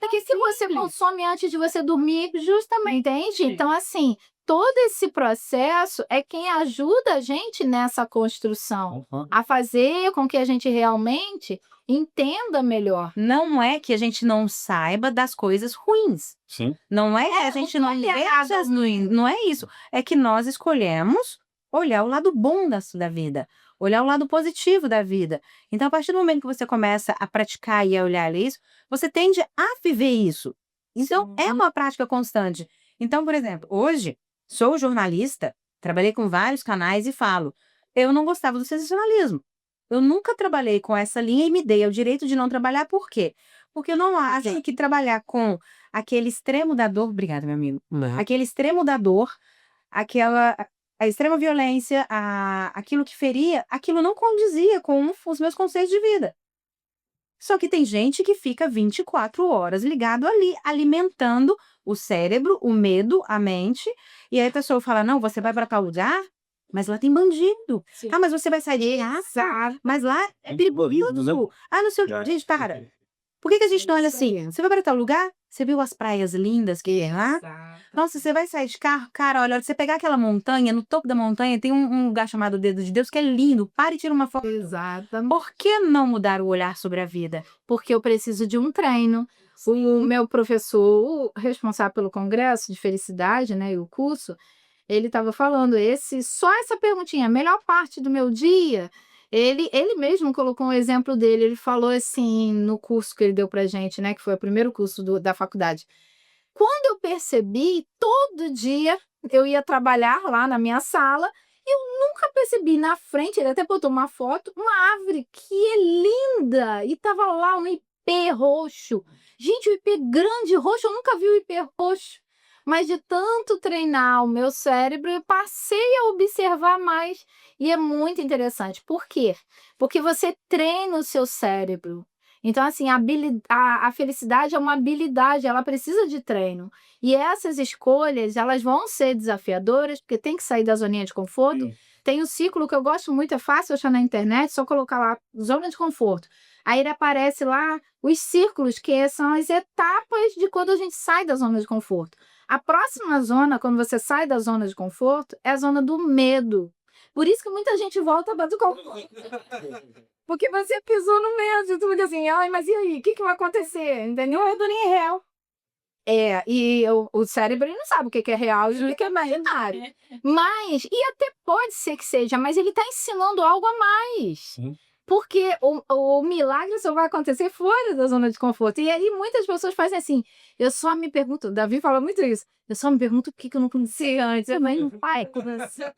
Porque se você consome antes de você dormir, justamente, entende? Então, assim, todo esse processo é quem ajuda a gente nessa construção, a fazer com que a gente realmente entenda melhor. Não é que a gente não saiba das coisas ruins. Sim. Não é que a gente não veja as ruins. Não é isso. É que nós escolhemos olhar o lado bom da vida. Olhar o lado positivo da vida. Então, a partir do momento que você começa a praticar e a olhar isso, você tende a viver isso. Então, é uma prática constante. Então, por exemplo, hoje, sou jornalista, trabalhei com vários canais e falo, eu não gostava do sensacionalismo. Eu nunca trabalhei com essa linha e me dei o direito de não trabalhar, por quê? Porque eu não acho que trabalhar com aquele extremo da dor, obrigada, meu amigo, Né? aquele extremo da dor, aquela, a extrema violência, aquilo que feria, aquilo não condizia com os meus conceitos de vida. Só que tem gente que fica 24 horas ligado ali, alimentando o cérebro, o medo, a mente, e aí a pessoa fala, não, você vai para tal lugar, mas lá tem bandido. Sim. Ah, mas você vai sair de casa, mas lá é perigoso. Ah, não sei o que. Gente, para. Por que a gente não olha assim? Você vai para tal lugar? Você viu as praias lindas que é lá? Nossa, você vai sair de carro? Cara, olha, você pegar aquela montanha, no topo da montanha tem um lugar chamado Dedo de Deus que é lindo. Para e tira uma foto. Exatamente. Por que não mudar o olhar sobre a vida? Porque eu preciso de um treino. O meu professor, o responsável pelo congresso de felicidade, né, e o curso, ele estava falando, só essa perguntinha, a melhor parte do meu dia, ele mesmo colocou um exemplo dele, ele falou assim, no curso que ele deu pra gente, né, que foi o primeiro curso da faculdade. Quando eu percebi, todo dia eu ia trabalhar lá na minha sala, eu nunca percebi na frente, ele até botou uma foto, uma árvore que é linda, e tava lá um ipê roxo. Gente, o ipê grande, roxo, eu nunca vi o ipê roxo. Mas de tanto treinar o meu cérebro, eu passei a observar mais. E é muito interessante. Por quê? Porque você treina o seu cérebro. Então, assim, a felicidade é uma habilidade, ela precisa de treino. E essas escolhas, elas vão ser desafiadoras, porque tem que sair da zoninha de conforto. Tem um ciclo que eu gosto muito, é fácil achar na internet, só colocar lá, zona de conforto. Aí ele aparece lá os círculos, que são as etapas de quando a gente sai da zona de conforto. A próxima zona, quando você sai da zona de conforto, é a zona do medo. Por isso que muita gente volta para do conforto. Porque você pisou no medo, e tu fica assim, ai, mas e aí? O que vai acontecer? Entendeu? É do nem real. E o cérebro ele não sabe o que é real e o que é imaginário. Mas, e até pode ser que seja, mas ele está ensinando algo a mais. Sim. Porque o milagre só vai acontecer fora da zona de conforto. E aí muitas pessoas fazem assim, eu só me pergunto, Davi fala muito isso, eu só me pergunto por que eu não conhecia antes, mas não vai acontecer.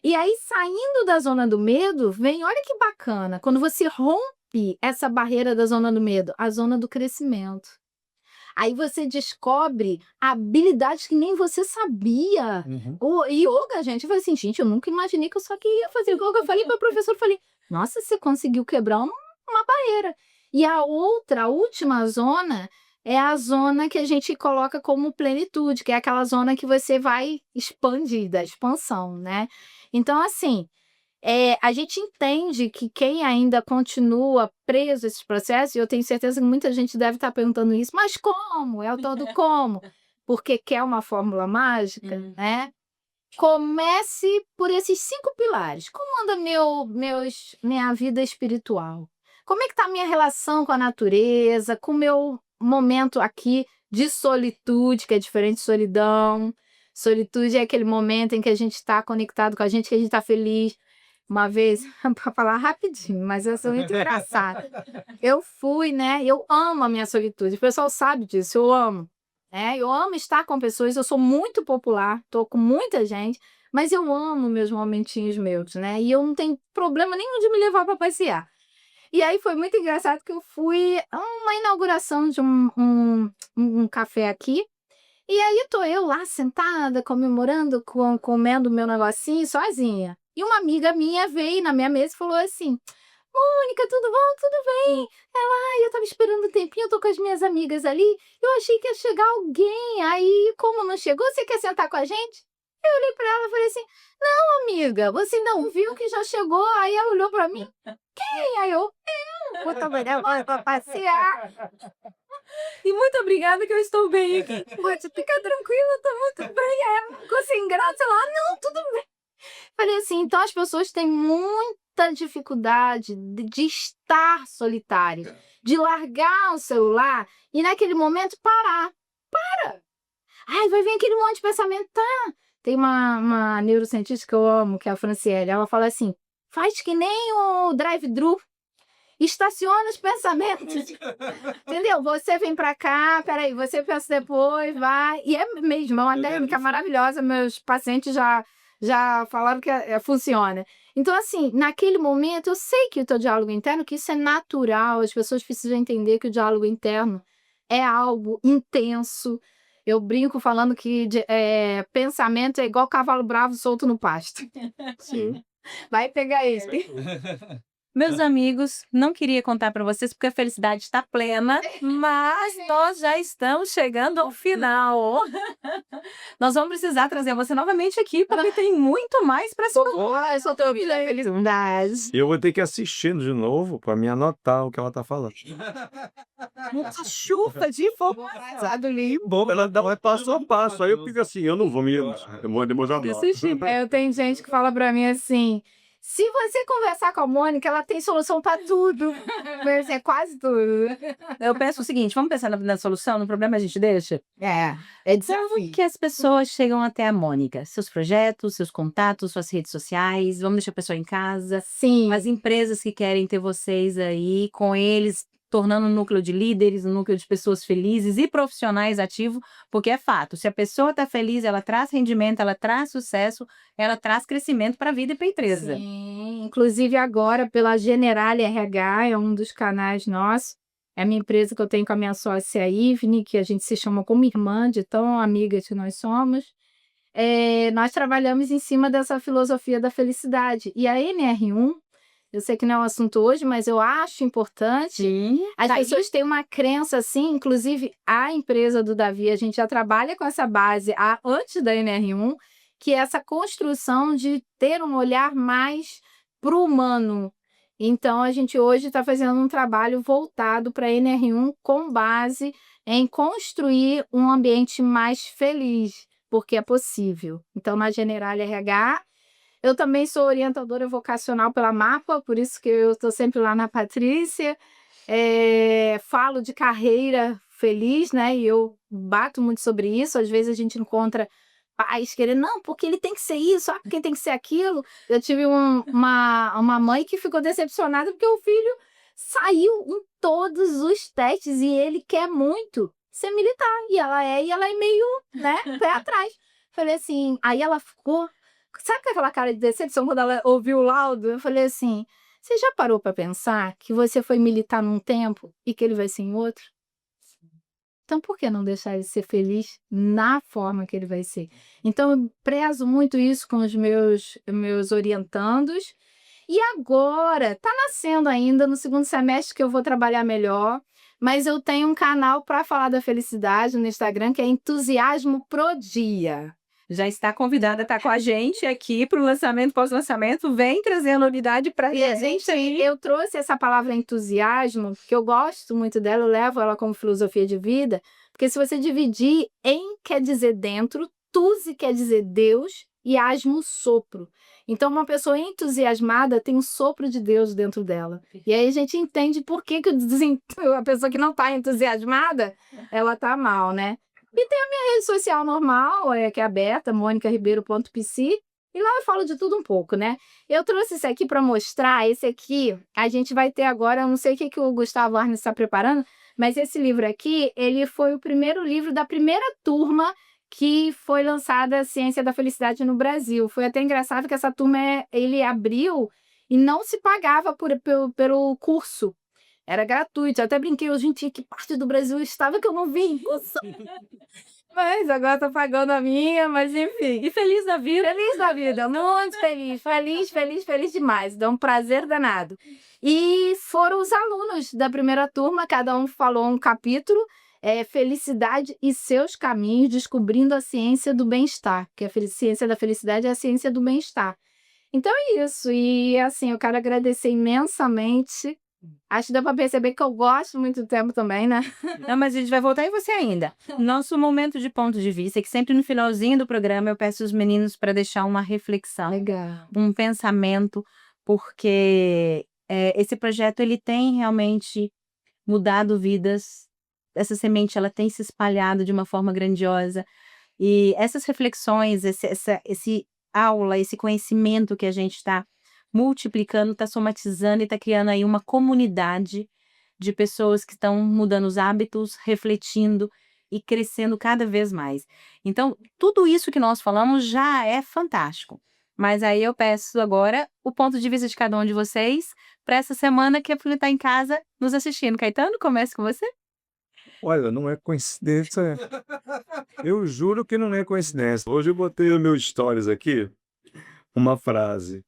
E aí, saindo da zona do medo, vem, olha que bacana, quando você rompe essa barreira da zona do medo, a zona do crescimento. Aí você descobre habilidades que nem você sabia. O yoga, gente, eu falei assim, gente, eu nunca imaginei que eu só queria fazer yoga. Eu falei para o professor, falei, nossa, você conseguiu quebrar uma barreira. E a última zona, é a zona que a gente coloca como plenitude, que é aquela zona que você vai expandir, da expansão, né? Então, assim, a gente entende que quem ainda continua preso a esses processos, e eu tenho certeza que muita gente deve estar perguntando isso, mas como? É o tal do como? Porque quer uma fórmula mágica, né? Comece por esses 5 pilares. Como anda minha vida espiritual? Como é que está a minha relação com a natureza, com o meu momento aqui de solitude, que é diferente de solidão. Solitude é aquele momento em que a gente está conectado com a gente, que a gente está feliz. Uma vez, para falar rapidinho, mas eu sou muito engraçada. Eu fui, né? Eu amo a minha solitude. O pessoal sabe disso, eu amo. Eu amo estar com pessoas, eu sou muito popular, tô com muita gente, mas eu amo meus momentinhos meus, né? E eu não tenho problema nenhum de me levar para passear. E aí foi muito engraçado que eu fui a uma inauguração de um café aqui, e aí tô eu lá sentada, comemorando, comendo meu negocinho sozinha. E uma amiga minha veio na minha mesa e falou assim, Mônica, tudo bom? Tudo bem? Eu tava esperando um tempinho, eu tô com as minhas amigas ali, eu achei que ia chegar alguém, aí como não chegou, você quer sentar com a gente? Eu olhei pra ela e falei assim, não, amiga, você não viu que já chegou? Aí ela olhou pra mim, quem? Aí eu também levar pra passear. E muito obrigada que eu estou bem aqui. Pode ficar tranquila, tô muito bem. Aí ela ficou sem graça, ela, não, tudo bem. Falei assim, então as pessoas têm muita dificuldade de estar solitário, de largar o celular e naquele momento parar. Para! Ai, vai vir aquele monte de pensamento, tá? Tem uma neurocientista que eu amo, que é a Franciele, ela fala assim, faz que nem o drive-thru. estaciona os pensamentos. Entendeu? Você vem pra cá, peraí, você pensa depois, vai. E é mesmo, é uma técnica maravilhosa. Meus pacientes já falaram que funciona. Então, assim, naquele momento, eu sei que o teu diálogo interno, que isso é natural, as pessoas precisam entender que o diálogo interno é algo intenso. Eu brinco falando que pensamento é igual cavalo bravo solto no pasto. Sim. Vai pegar isso. Meus amigos, não queria contar para vocês porque a felicidade está plena, mas nós já estamos chegando ao final. Nós vamos precisar trazer você novamente aqui porque tem muito mais para se falar. Eu só tô ouvindo a felicidade. Eu vou ter que assistir de novo para me anotar o que ela tá falando. Uma chuva de informação. Ali. Bom, ela dá passo a passo. Aí eu fico assim, eu não vou me emocionar. Eu tenho gente que fala pra mim assim: se você conversar com a Mônica, ela tem solução pra tudo. Mas é quase tudo. Eu penso o seguinte, vamos pensar na solução, no problema a gente deixa? É Como desafio. que as pessoas chegam até a Mônica? Seus projetos, seus contatos, suas redes sociais, vamos deixar a pessoa em casa, Sim. as empresas que querem ter vocês aí, com eles, tornando um núcleo de líderes, um núcleo de pessoas felizes e profissionais ativos, porque é fato, se a pessoa está feliz, ela traz rendimento, ela traz sucesso, ela traz crescimento para a vida e para a empresa. Sim. Inclusive agora, pela Generale RH, é um dos canais nossos. É a minha empresa que eu tenho com a minha sócia Ivne, que a gente se chama como irmã, de tão amiga que nós somos. Nós trabalhamos em cima dessa filosofia da felicidade. E a NR1, eu sei que não é um assunto hoje, mas eu acho importante. Sim. As pessoas têm uma crença assim, inclusive a empresa do Davi, a gente já trabalha com essa base antes da NR1, que é essa construção de ter um olhar mais para o humano. Então, a gente hoje está fazendo um trabalho voltado para a NR1 com base em construir um ambiente mais feliz, porque é possível. Então, na Generale RH, eu também sou orientadora vocacional pela MAPA, por isso que eu estou sempre lá na Patrícia. Falo de carreira feliz, né? E eu bato muito sobre isso. Às vezes a gente encontra pais querendo, não, porque ele tem que ser isso, porque tem que ser aquilo. Eu tive uma mãe que ficou decepcionada porque o filho saiu em todos os testes e ele quer muito ser militar. E ela é meio, né, pé atrás. Falei assim, aí ela ficou. Sabe aquela cara de decepção quando ela ouviu o laudo? Eu falei assim, você já parou para pensar que você foi militar num tempo e que ele vai ser em outro? Então, por que não deixar ele ser feliz na forma que ele vai ser? Então, eu prezo muito isso com os meus orientandos. E agora, está nascendo ainda, no segundo semestre que eu vou trabalhar melhor, mas eu tenho um canal para falar da felicidade no Instagram, que é Entusiasmo Pro Dia. Já está convidada a estar com a gente aqui para o lançamento, pós-lançamento. Vem trazendo novidade para a gente aí. Eu trouxe essa palavra entusiasmo, que eu gosto muito dela, eu levo ela como filosofia de vida, porque se você dividir, em quer dizer dentro, tusi quer dizer Deus e asmo sopro. Então, uma pessoa entusiasmada tem um sopro de Deus dentro dela. E aí a gente entende por que a pessoa que não está entusiasmada, ela está mal, né? E tem a minha rede social normal, que é aberta, monicaribeiro.pc, e lá eu falo de tudo um pouco, né? Eu trouxe esse aqui para mostrar, esse aqui a gente vai ter agora, eu não sei o que o Gustavo Arnes está preparando, mas esse livro aqui, ele foi o primeiro livro da primeira turma que foi lançada a Ciência da Felicidade no Brasil. Foi até engraçado que essa turma, ele abriu e não se pagava pelo curso. Era gratuito. Eu até brinquei, gente, que parte do Brasil estava que eu não vi. Mas agora tô pagando a minha, mas enfim. E feliz da vida. Feliz da vida, muito feliz. Feliz demais. Dá um prazer danado. E foram os alunos da primeira turma, cada um falou um capítulo. Felicidade e seus caminhos, descobrindo a ciência do bem-estar. Que a ciência da felicidade é a ciência do bem-estar. Então é isso. E assim, eu quero agradecer imensamente. Acho que dá para perceber que eu gosto muito do tempo também, né? Não, mas a gente vai voltar em você ainda. Nosso momento de ponto de vista é que sempre no finalzinho do programa eu peço os meninos para deixar uma reflexão, Legal. um pensamento, porque esse projeto ele tem realmente mudado vidas. Essa semente ela tem se espalhado de uma forma grandiosa. E essas reflexões, esse aula, esse conhecimento que a gente está multiplicando, está somatizando e está criando aí uma comunidade de pessoas que estão mudando os hábitos, refletindo e crescendo cada vez mais. Então, tudo isso que nós falamos já é fantástico. Mas aí eu peço agora o ponto de vista de cada um de vocês para essa semana que a Bruna está em casa nos assistindo. Caetano, comece com você. Olha, não é coincidência. Eu juro que não é coincidência. Hoje eu botei no meu stories aqui uma frase: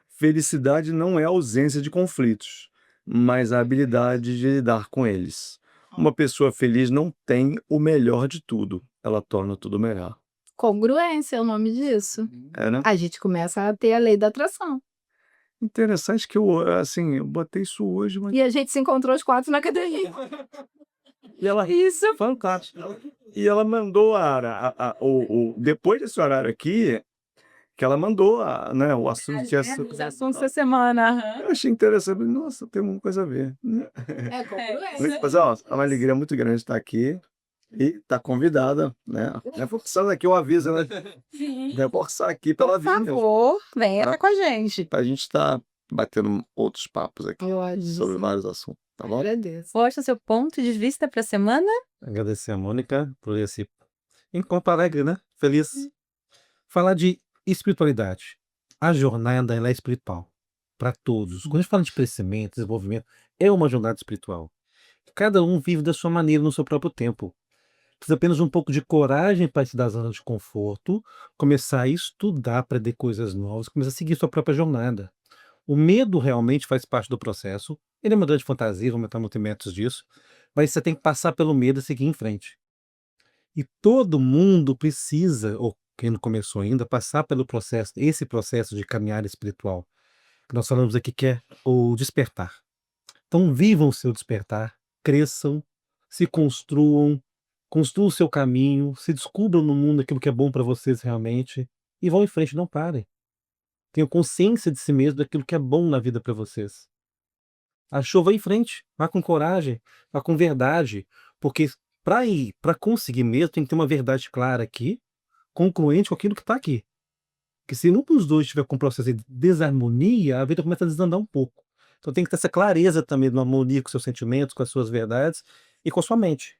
felicidade não é ausência de conflitos, mas a habilidade de lidar com eles. Uma pessoa feliz não tem o melhor de tudo, ela torna tudo melhor. Congruência é o nome disso. É, né? A gente começa a ter a lei da atração. Interessante que eu botei isso hoje, mas E a gente se encontrou os 4 na academia. e ela Isso. fantástico. E ela mandou depois desse horário aqui, que ela mandou né, o assunto tinha Os assuntos da semana. aham. eu achei interessante. Falei, nossa, tem uma coisa a ver. É congruência. Mas, ó, é uma alegria muito grande estar aqui e tá convidada, né? Reforçando aqui o aviso, né? Reforçar aqui pela Por vinda, favor, venha Tá. cá com a gente. pra gente estar batendo outros papos aqui Eu acho sobre isso. vários assuntos, tá bom? Agradeço. Posta seu ponto de vista para a semana. Agradecer a Mônica por esse encontro alegre, né? Feliz. Falar de espiritualidade. A jornada ela é espiritual para todos. Quando a gente fala de crescimento, desenvolvimento, é uma jornada espiritual. Cada um vive da sua maneira, no seu próprio tempo. Precisa apenas de um pouco de coragem para sair da zona de conforto, começar a estudar, aprender coisas novas, começar a seguir sua própria jornada. O medo realmente faz parte do processo. Ele é uma grande fantasia, vamos entrar nos métodos disso, mas você tem que passar pelo medo e seguir em frente. E todo mundo precisa, ou quem não começou ainda, passar pelo processo, esse processo de caminhada espiritual, que nós falamos aqui que é o despertar. Então vivam o seu despertar, cresçam, se construam, construam o seu caminho, se descubram no mundo aquilo que é bom para vocês realmente e vão em frente, não parem. Tenham consciência de si mesmo, daquilo que é bom na vida para vocês. Achou, vá em frente, vá com coragem, vá com verdade, porque para conseguir mesmo tem que ter uma verdade clara aqui, concluente com aquilo que está aqui. Porque se um dos dois estiver com um processo de desarmonia, a vida começa a desandar um pouco. Então tem que ter essa clareza também de uma harmonia com seus sentimentos, com as suas verdades e com a sua mente.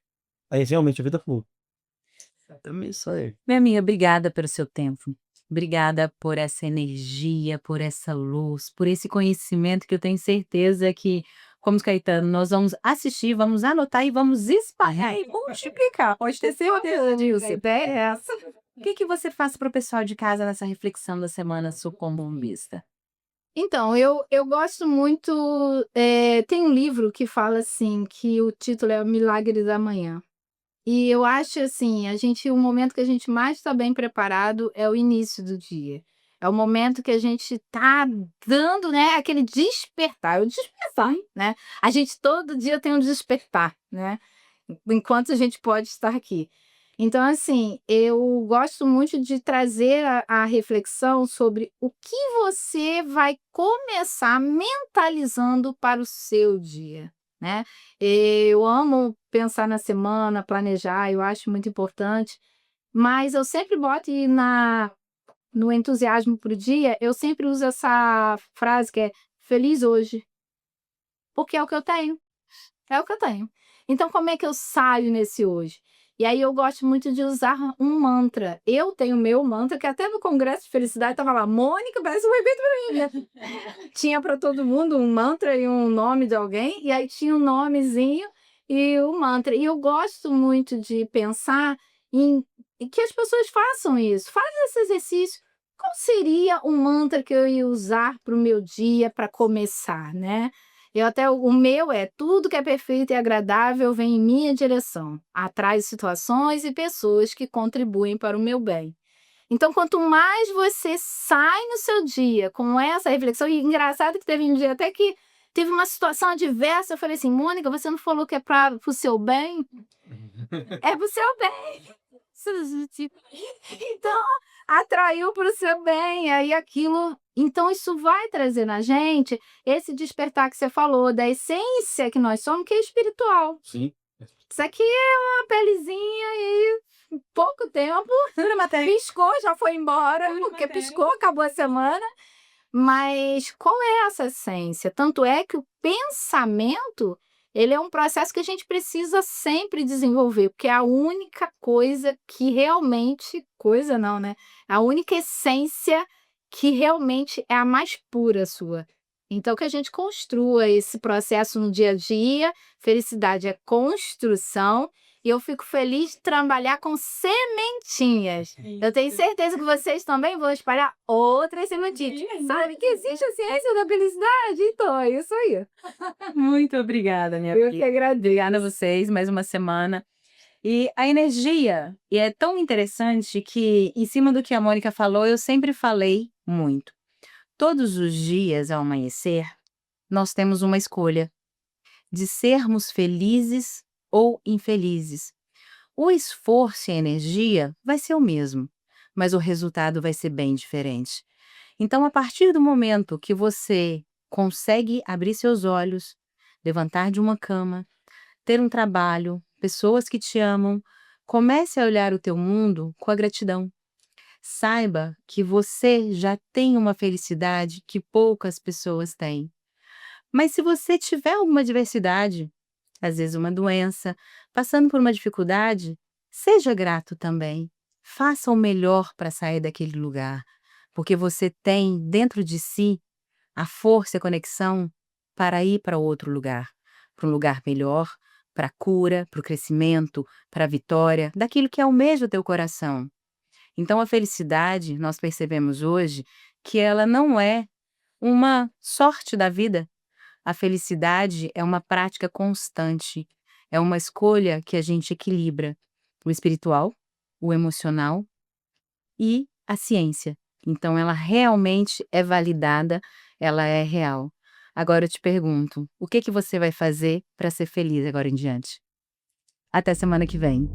Aí realmente a vida flui. Também isso aí. Minha amiga, obrigada pelo seu tempo. Obrigada por essa energia, por essa luz, por esse conhecimento que eu tenho certeza que, como os Caetano, nós vamos assistir, vamos anotar e vamos espalhar e multiplicar. Pode ter certeza A disso. ideia é essa. O que você faz para o pessoal de casa nessa reflexão da semana sucumbista? Então, eu gosto muito. Tem um livro que fala assim, que o título é O Milagre da Manhã. E eu acho assim, o momento que a gente mais está bem preparado é o início do dia. É o momento que a gente está dando, né, aquele despertar, o despertar, né? A gente todo dia tem um despertar, né? Enquanto a gente pode estar aqui. Então, assim, eu gosto muito de trazer a reflexão sobre o que você vai começar mentalizando para o seu dia, né? Eu amo pensar na semana, planejar, eu acho muito importante, mas eu sempre boto no entusiasmo para o dia, eu sempre uso essa frase que é feliz hoje, porque é o que eu tenho. É o que eu tenho. Então, como é que eu saio nesse hoje? E aí eu gosto muito de usar um mantra. Eu tenho o meu mantra, que até no Congresso de Felicidade estava lá, Mônica, parece um evento para mim. Tinha para todo mundo um mantra e um nome de alguém, e aí tinha um nomezinho e o mantra. E eu gosto muito de pensar em que as pessoas façam isso, façam esse exercício. Qual seria o mantra que eu ia usar para o meu dia para começar, né? O meu é tudo que é perfeito e agradável vem em minha direção, atrai situações e pessoas que contribuem para o meu bem. Então, quanto mais você sai no seu dia com essa reflexão, e engraçado que teve um dia até que teve uma situação adversa, eu falei assim, Mônica, você não falou que é para o seu bem? É para o seu bem. Então, atraiu para o seu bem, aí aquilo. Então, isso vai trazer na gente esse despertar que você falou, da essência que nós somos, que é espiritual. Sim. Isso aqui é uma pelezinha e em pouco tempo piscou, já foi embora, porque piscou, acabou a semana. Mas qual é essa essência? Tanto é que o pensamento, ele é um processo que a gente precisa sempre desenvolver, porque é a única coisa que realmente coisa não, né, a única essência que realmente é a mais pura sua. Então que a gente construa esse processo no dia a dia, felicidade é construção, e eu fico feliz de trabalhar com sementinhas. Eu tenho certeza que vocês também vão espalhar outras sementinhas. Sabe que existe a ciência da felicidade? Então, é isso aí. Muito obrigada, minha Eu que filha. Obrigada a agradeço. vocês, mais uma semana. E a energia, e é tão interessante que, em cima do que a Mônica falou, eu sempre falei muito. Todos os dias ao amanhecer, nós temos uma escolha de sermos felizes ou infelizes. O esforço e a energia vai ser o mesmo, mas o resultado vai ser bem diferente. Então, a partir do momento que você consegue abrir seus olhos, levantar de uma cama, ter um trabalho, pessoas que te amam, comece a olhar o teu mundo com a gratidão. Saiba que você já tem uma felicidade que poucas pessoas têm. Mas se você tiver alguma adversidade, às vezes uma doença, passando por uma dificuldade, seja grato também. Faça o melhor para sair daquele lugar, porque você tem dentro de si a força e a conexão para ir para outro lugar, para um lugar melhor, para a cura, para o crescimento, para a vitória, daquilo que almeja o teu coração. Então a felicidade, nós percebemos hoje que ela não é uma sorte da vida. A felicidade é uma prática constante, é uma escolha que a gente equilibra o espiritual, o emocional e a ciência. Então ela realmente é validada, ela é real. Agora eu te pergunto, o que que você vai fazer para ser feliz agora em diante? Até semana que vem.